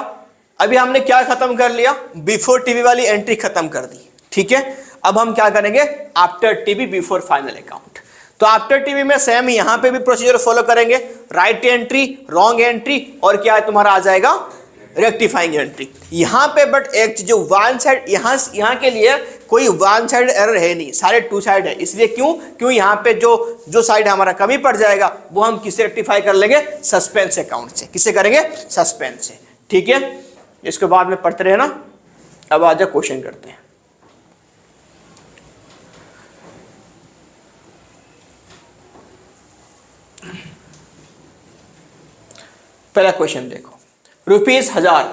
अभी हमने क्या खत्म कर लिया, बिफोर टीबी वाली एंट्री खत्म कर दी। ठीक है, अब हम क्या करेंगे, after TB before final account. तो आफ्टर टीबी में सेम यहां पे भी प्रोसीजर फॉलो करेंगे, राइट एंट्री, रॉन्ग एंट्री, और क्या है तुम्हारा आ जाएगा, रेक्टिफाइंग एंट्री। यहां पे बट एक चीज, जो वन साइड, यहां के लिए कोई वन साइड एरर है नहीं, सारे टू साइड है। इसलिए क्यों यहां पे जो साइड हमारा कमी पड़ जाएगा वो हम किससे रेक्टिफाई कर लेंगे, सस्पेंस अकाउंट से। किससे करेंगे, सस्पेंस से। ठीक है, इसके बाद में पढ़ते रहना। अब आ जाओ क्वेश्चन करते हैं। पहला क्वेश्चन देखो, ₹1000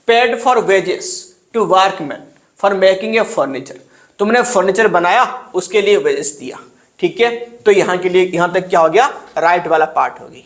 paid for wages to workman for making a furniture. तुमने फर्नीचर बनाया, उसके लिए वेजेस दिया। ठीक है, तो यहां के लिए, यहां तक क्या हो गया, राइट वाला पार्ट हो गई।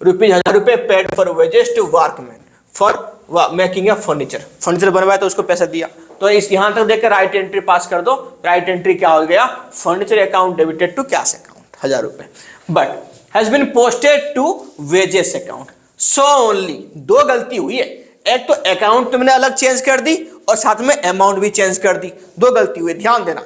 ₹1000 paid for wages to workman for making a furniture, furniture बनवाया तो उसको पैसा दिया। तो इस यहां तक देखकर राइट एंट्री पास कर दो। राइट एंट्री क्या हो गया, furniture account debited to cash account, ₹1000, but has been posted to wages account. So only, दो गलती हुई है, एक तो अकाउंट तुमने अलग चेंज कर दी और साथ में अमाउंट भी चेंज कर दी, दो गलती हुई, ध्यान देना।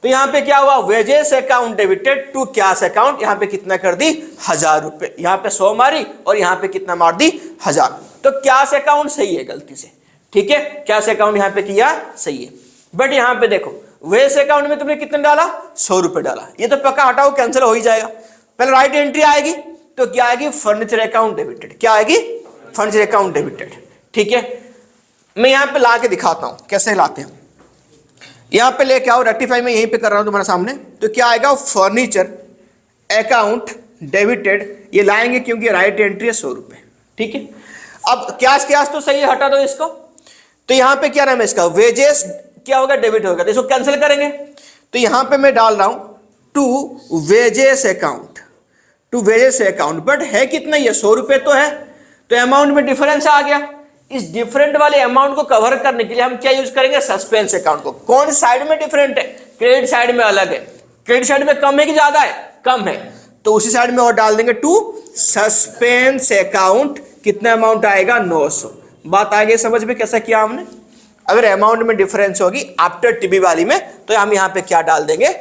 तो यहां पे क्या हुआ, wages account debited to cash account, यहां पे कितना कर दी, ₹1000। यहां पे 100 मारी और यहां पे कितना मार दी, 1000। तो कैश अकाउंट सही है गलती से। ठीक है, कैश अकाउंट यहां पे किया सही है, बट यहां पे देखो वेजेस अकाउंट में तुमने कितना डाला, ₹100 डाला। ये तो पक्का हटाओ, कैंसिल हो ही जाएगा। पहले राइट एंट्री आएगी तो क्या आएगी, फर्नीचर अकाउंट डेबिटेड। क्या आएगी, फर्नीचर अकाउंट डेबिटेड। ठीक है, मैं यहां पे ला के दिखाता हूं कैसे लाते हैं। यहां पे लेके आओ, रेक्टिफाई में यहीं पे कर रहा हूं तुम्हारे सामने। तो क्या आएगा, फर्नीचर अकाउंट डेबिटेड, ये लाएंगे क्योंकि राइट एंट्री है ₹100। ठीक है, अब कैश तो सही है, हटा दो इसको। तो यहां पे क्या नाम है इसका, वेजेस क्या होगा, डेबिट होगा, तो इसको कैंसिल करेंगे। तो यहां पे मैं डाल रहा हूं to wages account, to wages account, but है कितना, ये ₹100 तो है, तो अमाउंट में डिफरेंस आ गया। इस डिफरेंट वाले अमाउंट को कवर करने के लिए हम क्या यूज करेंगे, सस्पेंस अकाउंट को। कौन साइड में डिफरेंट है, क्रेडिट साइड में अलग है। क्रेडिट साइड में कम है कि ज्यादा है, कम है, तो उसी साइड में और डाल देंगे टू सस्पेंस अकाउंट। कितना अमाउंट आएगा, 900। बात आ गई समझ में, कैसा किया हमने। अगर अमाउंट में डिफरेंस होगी आफ्टर टीबी वाली में, तो हम यहां पे क्या डाल देंगे,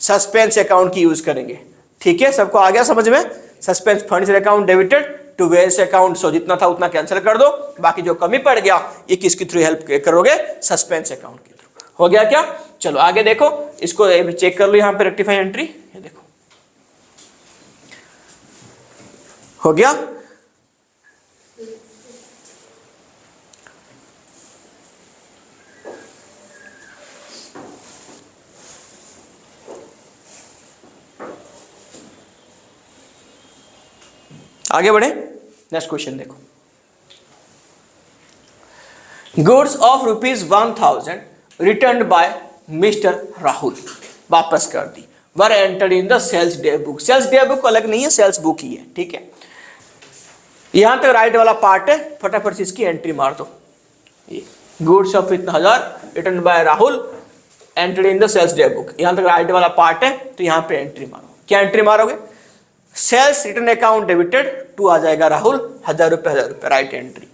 सस्पेंस अकाउंट की यूज करेंगे। ठीक है, सबको आ गया समझ में। Suspense furniture account debited to wages account, so जितना था उतना कैंसिल कर दो, बाकी जो कमी पड़ गया ये किसके थ्रू हेल्प करोगे, सस्पेंस अकाउंट के थ्रू। हो गया क्या, चलो आगे देखो, इसको चेक कर लो। यहां पे रेक्टिफाई एंट्री, ये देखो हो गया। आगे बढ़े, नेक्स्ट क्वेश्चन देखो। Goods of ₹1000 return by mister Rahul, वापस कर दी, were entered in the sales day book. Sales day book अलग नहीं है, सेल्स बुक ही है। ठीक है, यहां तक राइट वाला पार्ट है, फटाफट से इसकी एंट्री मार दो। Goods of ₹1000 return by Rahul entered in the sales day book, यहां तक राइट वाला पार्ट है, तो यहां पे एंट्री मारो। क्या एंट्री मारोगे, sales return account debited to आ जाएगा Rahul, ₹1000, right entry.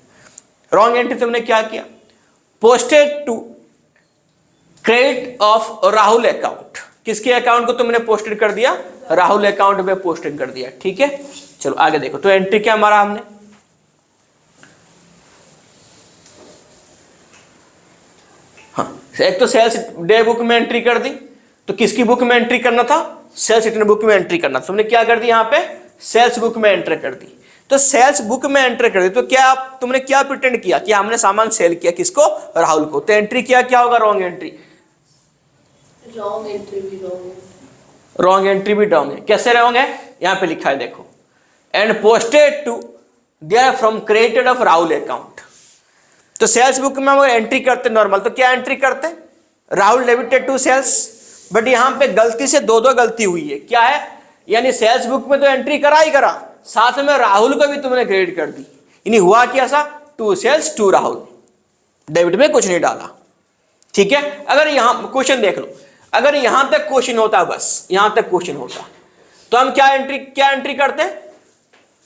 Wrong entry तुमने क्या किया, posted to credit of Rahul account. किसके अकाउंट को तुमने पोस्टेड कर दिया, राहुल अकाउंट में पोस्टेड कर दिया। ठीक है, चलो आगे देखो। तो एंट्री क्या मारा हमने, हाँ, एक तो सेल्स डे बुक में एंट्री कर दी, तो किसकी बुक में एंट्री करना था? सेल्स रिटर्न बुक में एंट्री करना था। तुमने क्या कर दी यहाँ पे? सेल्स बुक में एंटर कर दी। तो सेल्स बुक में एंटर कर दी तो क्या तुमने क्या प्रिटेंड किया कि हमने सामान सेल किया, किसको? राहुल को। तो एंट्री किया क्या होगा? Wrong entry. रॉन्ग एंट्री भी रॉन्ग है। रॉन्ग एंट्री भी रॉन्ग है। कैसे रॉन्ग है? यहाँ पे लिखा है देखो, and posted to their from credited of Rahul account. तो सेल्स बुक में हम एंट्री करते नॉर्मल, तो क्या एंट्री करते? Rahul debited to sales. But यहां पे गलती से दो गलती हुई है। क्या है? यानी सेल्स बुक में तो एंट्री करा ही करा, साथ में राहुल को भी तुमने क्रेडिट कर दी। यानी हुआ क्या सा? To sales to Rahul, debit में कुछ नहीं डाला। ठीक है। अगर यहां क्वेश्चन देख लो, अगर यहां तक क्वेश्चन होता, बस यहां तक क्वेश्चन होता, तो हम क्या एंट्री करते?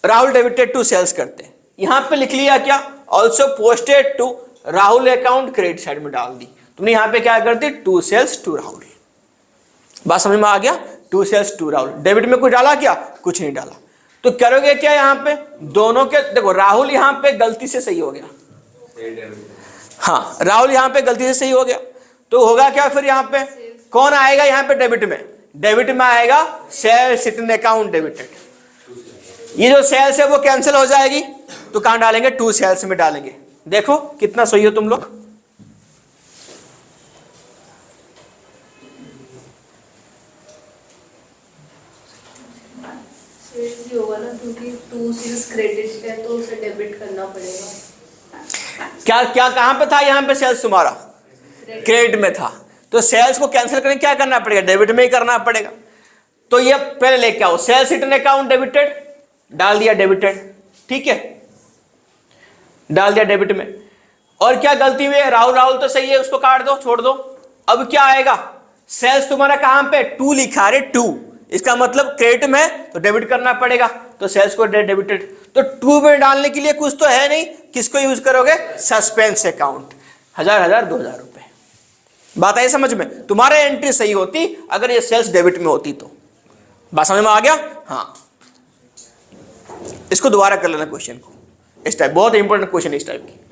राहुल डेबिटेड टू सेल्स करते। यहां पे लिख लिया क्या? Also posted to Rahul account, credit side में डाल दी। तुमने यहां पे क्या कर दी? To sales to Rahul. बात समझ में आ गया? To sales to Rahul, debit में कुछ डाला क्या? कुछ नहीं डाला। तो करोगे क्या यहां पे? दोनों के देखो, राहुल यहां पे गलती से सही हो गया। हाँ, राहुल यहां पे गलती से सही हो गया। तो होगा क्या फिर? यहां पे कौन आएगा? यहां पे डेबिट में, डेबिट में आएगा सेल्स रिटर्न अकाउंट डेबिटेड। ये जो सेल्स है वो कैंसिल हो जाएगी, तो कहां डालेंगे? टू सेल्स में डालेंगे। देखो कितना सही हो तुम लोग। होगा ना, क्योंकि टू सेल्स क्रेडिट है तो उसे डेबिट करना पड़ेगा। क्या क्या कहां पे था? यहां पे सेल्स तुम्हारा क्रेडिट में था, तो सेल्स को कैंसिल करने क्या करना पड़ेगा? डेबिट में ही करना पड़ेगा। तो ये पहले लेके आओ, सेल्स रिटर्न अकाउंट डेबिटेड, डाल दिया डेबिटेड। ठीक है, डाल दिया डेबिट में। और क्या गलती हुई है? राहुल तो सही है, उसको काट दो, छोड़ दो। अब क्या आएगा? सेल्स तुम्हारा कहां पे? टू लिखा रे, टू। इसका मतलब क्रेडिट में तो डेबिट करना पड़ेगा, तो सेल्स को डेबिटेड। तो टू में डालने के लिए कुछ तो है नहीं, किसको यूज करोगे? सस्पेंस अकाउंट, 1000 2000 रुपए। बात आई समझ में? तुम्हारा एंट्री सही होती अगर ये सेल्स डेबिट में होती तो। बात समझ में आ गया? हाँ, इसको दोबारा कर लेना क्वेश्चन को, इस टाइप, बहुत इंपॉर्टेंट क्वेश्चन इस टाइप की।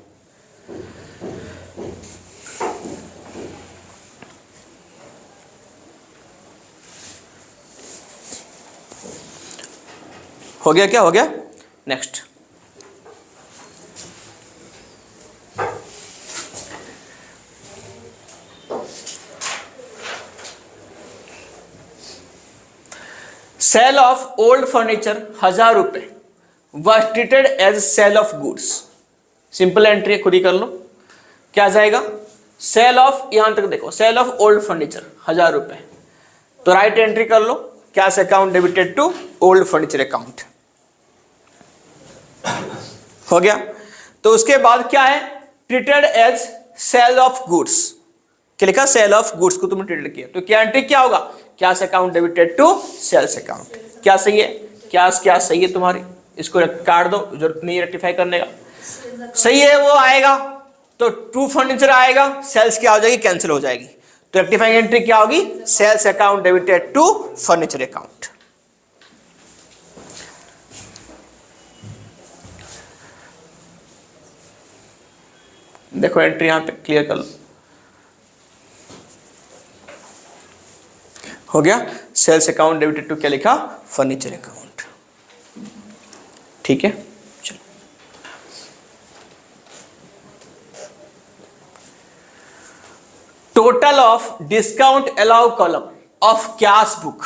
हो गया? क्या हो गया? Next, sale of old furniture 1000 रुपए was treated as sale of goods. Simple entry खुद ही कर लो। क्या जाएगा? सेल ऑफ, यहां तक देखो, सेल ऑफ ओल्ड फर्नीचर 1000 रुपए, तो राइट एंट्री कर लो, cash account debited to old furniture account. हो गया? तो उसके बाद क्या है? Treated as sale of goods, क्या लिखा? सेल ऑफ गुड्स को तुमने ट्रीटेड किया, तो क्या एंट्री क्या होगा? Cash account debited to sales account. क्या सही है? क्या सही है तुम्हारी? इसको काट दो, जरूरत नहीं रेक्टिफाई करने का। सही है, वो आएगा तो टू फर्नीचर आएगा, सेल्स क्या हो जाएगी? कैंसिल हो जाएगी। तो रेक्टिफाइंग एंट्री क्या होगी? Sales account debited to furniture account. देखो एंट्री यहां पे क्लियर कर लो। हो गया? सेल्स अकाउंट डेबिटेड टू क्या लिखा? Furniture account. ठीक है, चलो। Total of discount allow column of cash book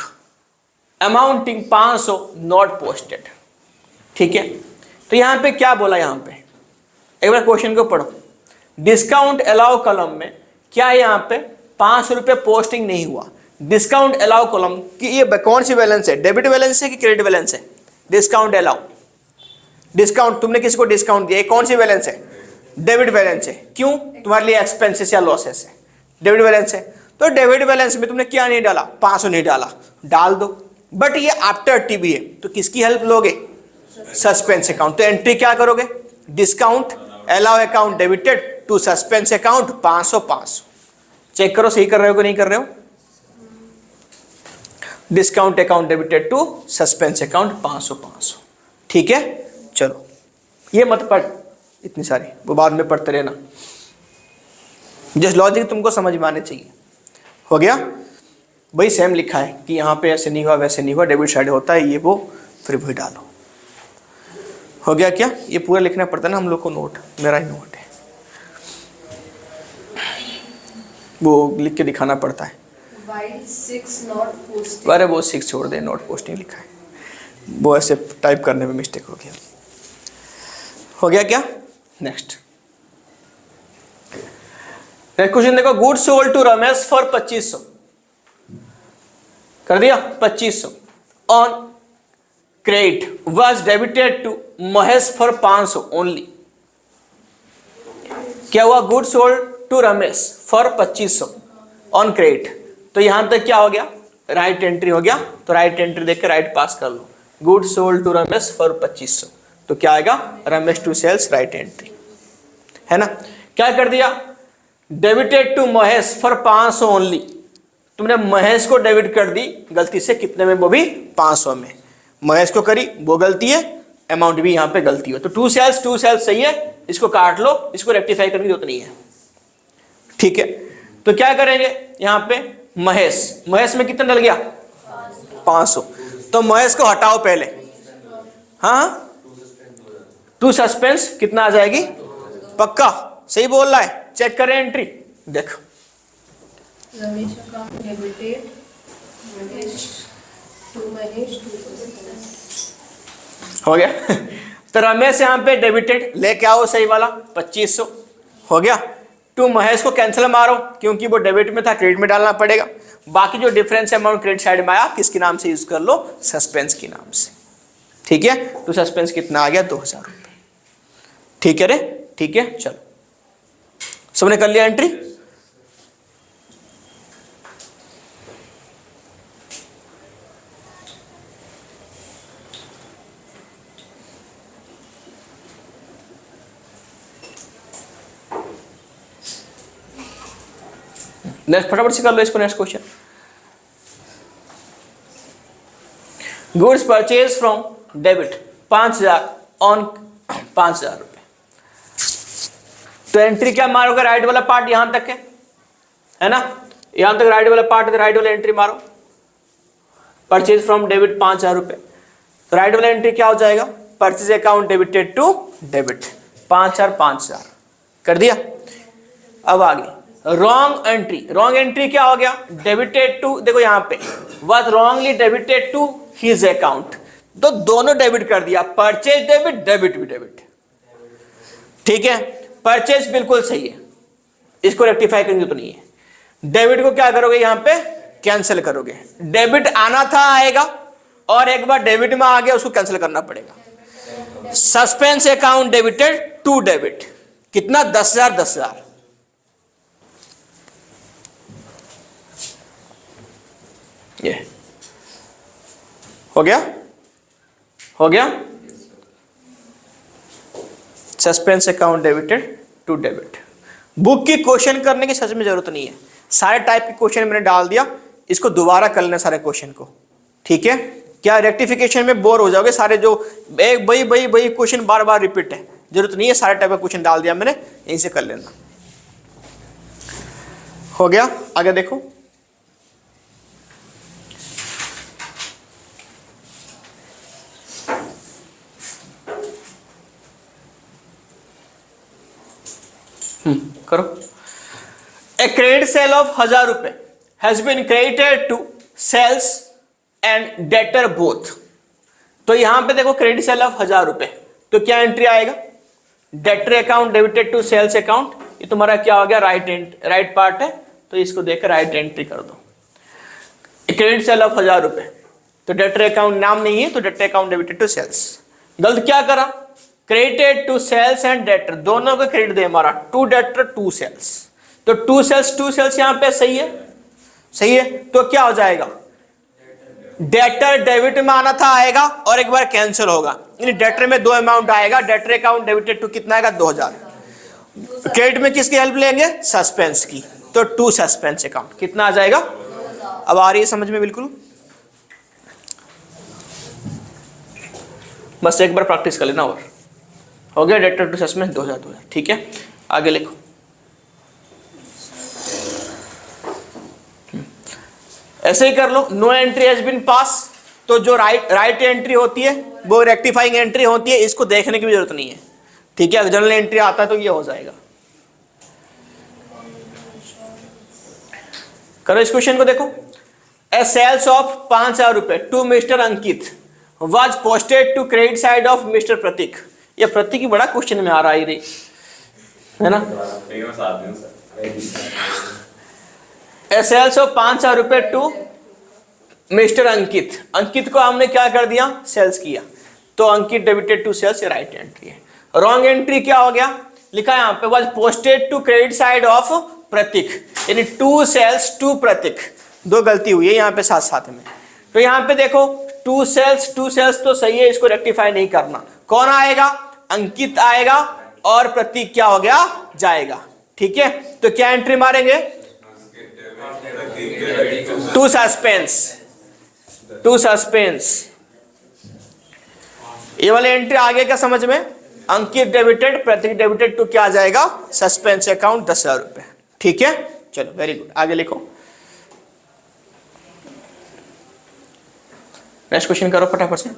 amounting 500 not posted. ठीक है, तो यहां पे क्या बोला? यहां पे एक बार क्वेश्चन को पढ़ो। डिस्काउंट अलाउ कॉलम में क्या है? यहां पे 500 रुपए पोस्टिंग नहीं हुआ। डिस्काउंट अलाउ कॉलम की ये कौन सी बैलेंस है? डेबिट बैलेंस है कि क्रेडिट बैलेंस है? डिस्काउंट अलाउ, डिस्काउंट तुमने किसको डिस्काउंट दिया? कौन सी बैलेंस है? डेबिट बैलेंस है। क्यों? तुम्हारे लिए एक्सपेंसेस या लॉसेस है, डेबिट बैलेंस है। तो डेबिट बैलेंस में तुमने क्या नहीं डाला? 500 नहीं डाला, डाल दो। बट ये आफ्टर टीबी है, तो किसकी हेल्प लोगे? Suspense account. तो एंट्री क्या करोगे? Discount allow account debited to suspense account 500। Check करो सही कर रहे हो कि नहीं कर रहे हो। Discount account debited to suspense account 500। ठीक है, चलो ये मत पढ़ इतनी सारी, वो बाद में पढ़ते रहना, जस्ट लॉजिक तुमको समझ में आने चाहिए। हो गया? वही सेम लिखा है कि यहाँ पे ऐसे नहीं हुआ वैसे नहीं हुआ, डेबिट साइड होता है ये वो, फिर वही डालो। हो गया क्या? ये पूरा लिखना पड़ता है ना हम लोग को, नोट मेरा ही नोट है, वो लिख के दिखाना पड़ता है। While 6 not posted. अरे वो 6 छोड़ दे, नोट पोस्टिंग लिखा है, वो ऐसे टाइप करने में मिस्टेक हो गया। हो गया क्या? नेक्स्ट क्वेश्चन देखो, good sold to Ramesh for 2500, कर दिया 2500 on credit was debited to Mahesh for 500 only. क्या हुआ? Good sold to Ramesh for 2500 on credit, तो यहां तक क्या हो गया? राइट एंट्री हो गया, तो राइट एंट्री देख के राइट पास कर लो। Good sold to Ramesh for 2500, तो क्या आएगा? Ramesh to sales, right entry है ना। क्या कर दिया? Debited to Mahesh for 500 only, तुमने महेश को डेबिट कर दी गलती से, कितने में? वो भी 500 में। महेश को करी वो गलती है, अमाउंट भी यहाँ पे गलती है, तो टू सेल्स सही है, इसको काट लो, इसको रेक्टिफाई करने की जरूरत नहीं है। ठीक है, तो क्या करेंगे यहाँ पे? महेश में कितना डल गया? 500, तो महेश को हटाओ पहले। हाँ, टू सस्पेंस कितना आ जाएगी? पक्का सही बोल रहा है, चेक करें एंट्री, देखो Ramesh account debited, Mahesh to हो गया। तो रमेश यहाँ पे डेबिटेड लेके आओ सही वाला 2500 हो गया। टू महेश को कैंसिल मारो क्योंकि वो डेबिट में था, क्रेडिट में डालना पड़ेगा। बाकी जो डिफरेंस अमाउंट क्रेडिट साइड में आया किसके नाम से यूज कर लो? सस्पेंस के नाम से। ठीक है, तो सस्पेंस कितना आ गया? 2000 रुपये। ठीक है रे, ठीक है, चलो सबने कर लिया एंट्री। नेक्स्ट फटाफट से कर लो इसको। Next question, goods purchase from debit 5000 on 5000 रुपए, तो एंट्री क्या मारोगे? राइट वाला पार्ट यहां तक है ना, यहां तक राइट वाला पार्ट, राइट वाला एंट्री मारो। परचेज फ्रॉम डेबिट 5000 रुपए, तो राइट वाला एंट्री क्या हो जाएगा? Purchase account debited to debit 5000 कर दिया। अब आगे रॉन्ग एंट्री क्या हो गया? डेबिटेड टू, देखो यहां पे was wrongly debited to his account, तो दोनों डेबिट कर दिया, परचेज डेबिट, डेबिट भी डेबिट। ठीक है, परचेज बिल्कुल सही है, इसको रेक्टिफाई करने की तो नहीं है। डेबिट को क्या करोगे? यहां पे कैंसिल करोगे। डेबिट आना था आएगा, और एक बार डेबिट में आ गया उसको कैंसिल करना पड़ेगा। Suspense account debited to debit, कितना? 10,000 ये हो गया। Suspense account debited to debit. Book की क्वेश्चन करने की सच में जरूरत नहीं है, सारे टाइप के क्वेश्चन मैंने डाल दिया, इसको दोबारा कर लेना सारे क्वेश्चन को। ठीक है, क्या रेक्टिफिकेशन में बोर हो जाओगे? सारे जो एक वही क्वेश्चन बार बार रिपीट है, जरूरत नहीं है, सारे टाइप का क्वेश्चन डाल दिया मैंने, यहीं से कर लेना। हो गया, आगे देखो। करो। ए क्रेडिट सेल ऑफ 1000 रुपए has been credited to sales and debtor both, तो यहां पे देखो क्रेडिट सेल ऑफ 1000 रुपए, तो क्या एंट्री आएगा? Debtor account debited to sales account, ये तुम्हारा क्या हो गया? राइट पार्ट है, तो इसको देखकर राइट एंट्री कर दो। क्रेडिट सेल ऑफ 1000 रुपए, तो डेटर अकाउंट नाम नहीं है, तो debtor account debited to sales. गलत क्या करा? Credited to sales and debtor, दोनों को क्रेडिट दे मारा, टू डेटर टू सेल्स, तो टू सेल्स यहां पे सही है, तो क्या हो जाएगा? डेटर डेबिट में आना था आएगा, और एक बार कैंसिल होगा, यानी डेटर में दो अमाउंट आएगा। डेटर अकाउंट डेबिटेड टू कितना आएगा? 2000। क्रेडिट में किसकी हेल्प लेंगे? सस्पेंस की, तो टू सस्पेंस अकाउंट कितना आ जाएगा? अब आ रही है समझ में बिल्कुल? बस एक बार प्रैक्टिस कर लेना और हो गया। Debtor to suspense 2000। ठीक है, आगे लिखो। ऐसे ही कर लो, no entry has been pass, तो जो राइट एंट्री होती है वो रेक्टिफाइंग एंट्री होती है, इसको देखने की भी जरूरत नहीं है, ठीक है। अगर जनरल एंट्री आता है तो ये हो जाएगा। करो इस क्वेश्चन को, देखो, ए सेल्स ऑफ 5,000 रुपए to mister Ankit was posted to credit side of mister Prateek. ये प्रतीक ही बड़ा क्वेश्चन में आ रहा है ना। ए सेल्स ऑफ 5,000 रुपए टू मिस्टर अंकित, अंकित को हमने क्या कर दिया, सेल्स किया, तो अंकित डेबिटेड टू सेल्स, ये राइट एंट्री है। रॉन्ग एंट्री क्या हो गया, लिखा है यहाँ पे was posted to credit side of Prateek, यानी टू सेल्स टू प्रतीक, दो गलती हुई है यहाँ पे साथ साथ में। तो यहाँ पे देखो टू सेल्स तो सही है, इसको रेक्टिफाई नहीं करना। कौन आएगा, अंकित आएगा और प्रतीक क्या हो गया, जाएगा, ठीक है। तो क्या एंट्री मारेंगे, टू सस्पेंस, ये वाली एंट्री आगे क्या समझ में, अंकित डेबिटेड प्रतीक डेबिटेड टू क्या आ जाएगा, सस्पेंस अकाउंट 10,000 रुपए, ठीक है। चलो वेरी गुड, आगे लिखो, नेक्स्ट क्वेश्चन करो फटाफट से।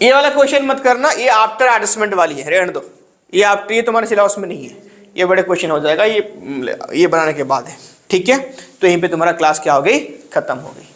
ये वाला क्वेश्चन मत करना, ये आफ्टर एडजस्टमेंट वाली है, रहने दो, ये तुम्हारे सिलेबस में नहीं है, ये बड़े क्वेश्चन हो जाएगा, ये बनाने के बाद है, ठीक है। तो यहीं पे तुम्हारा क्लास क्या हो गई, खत्म हो गई।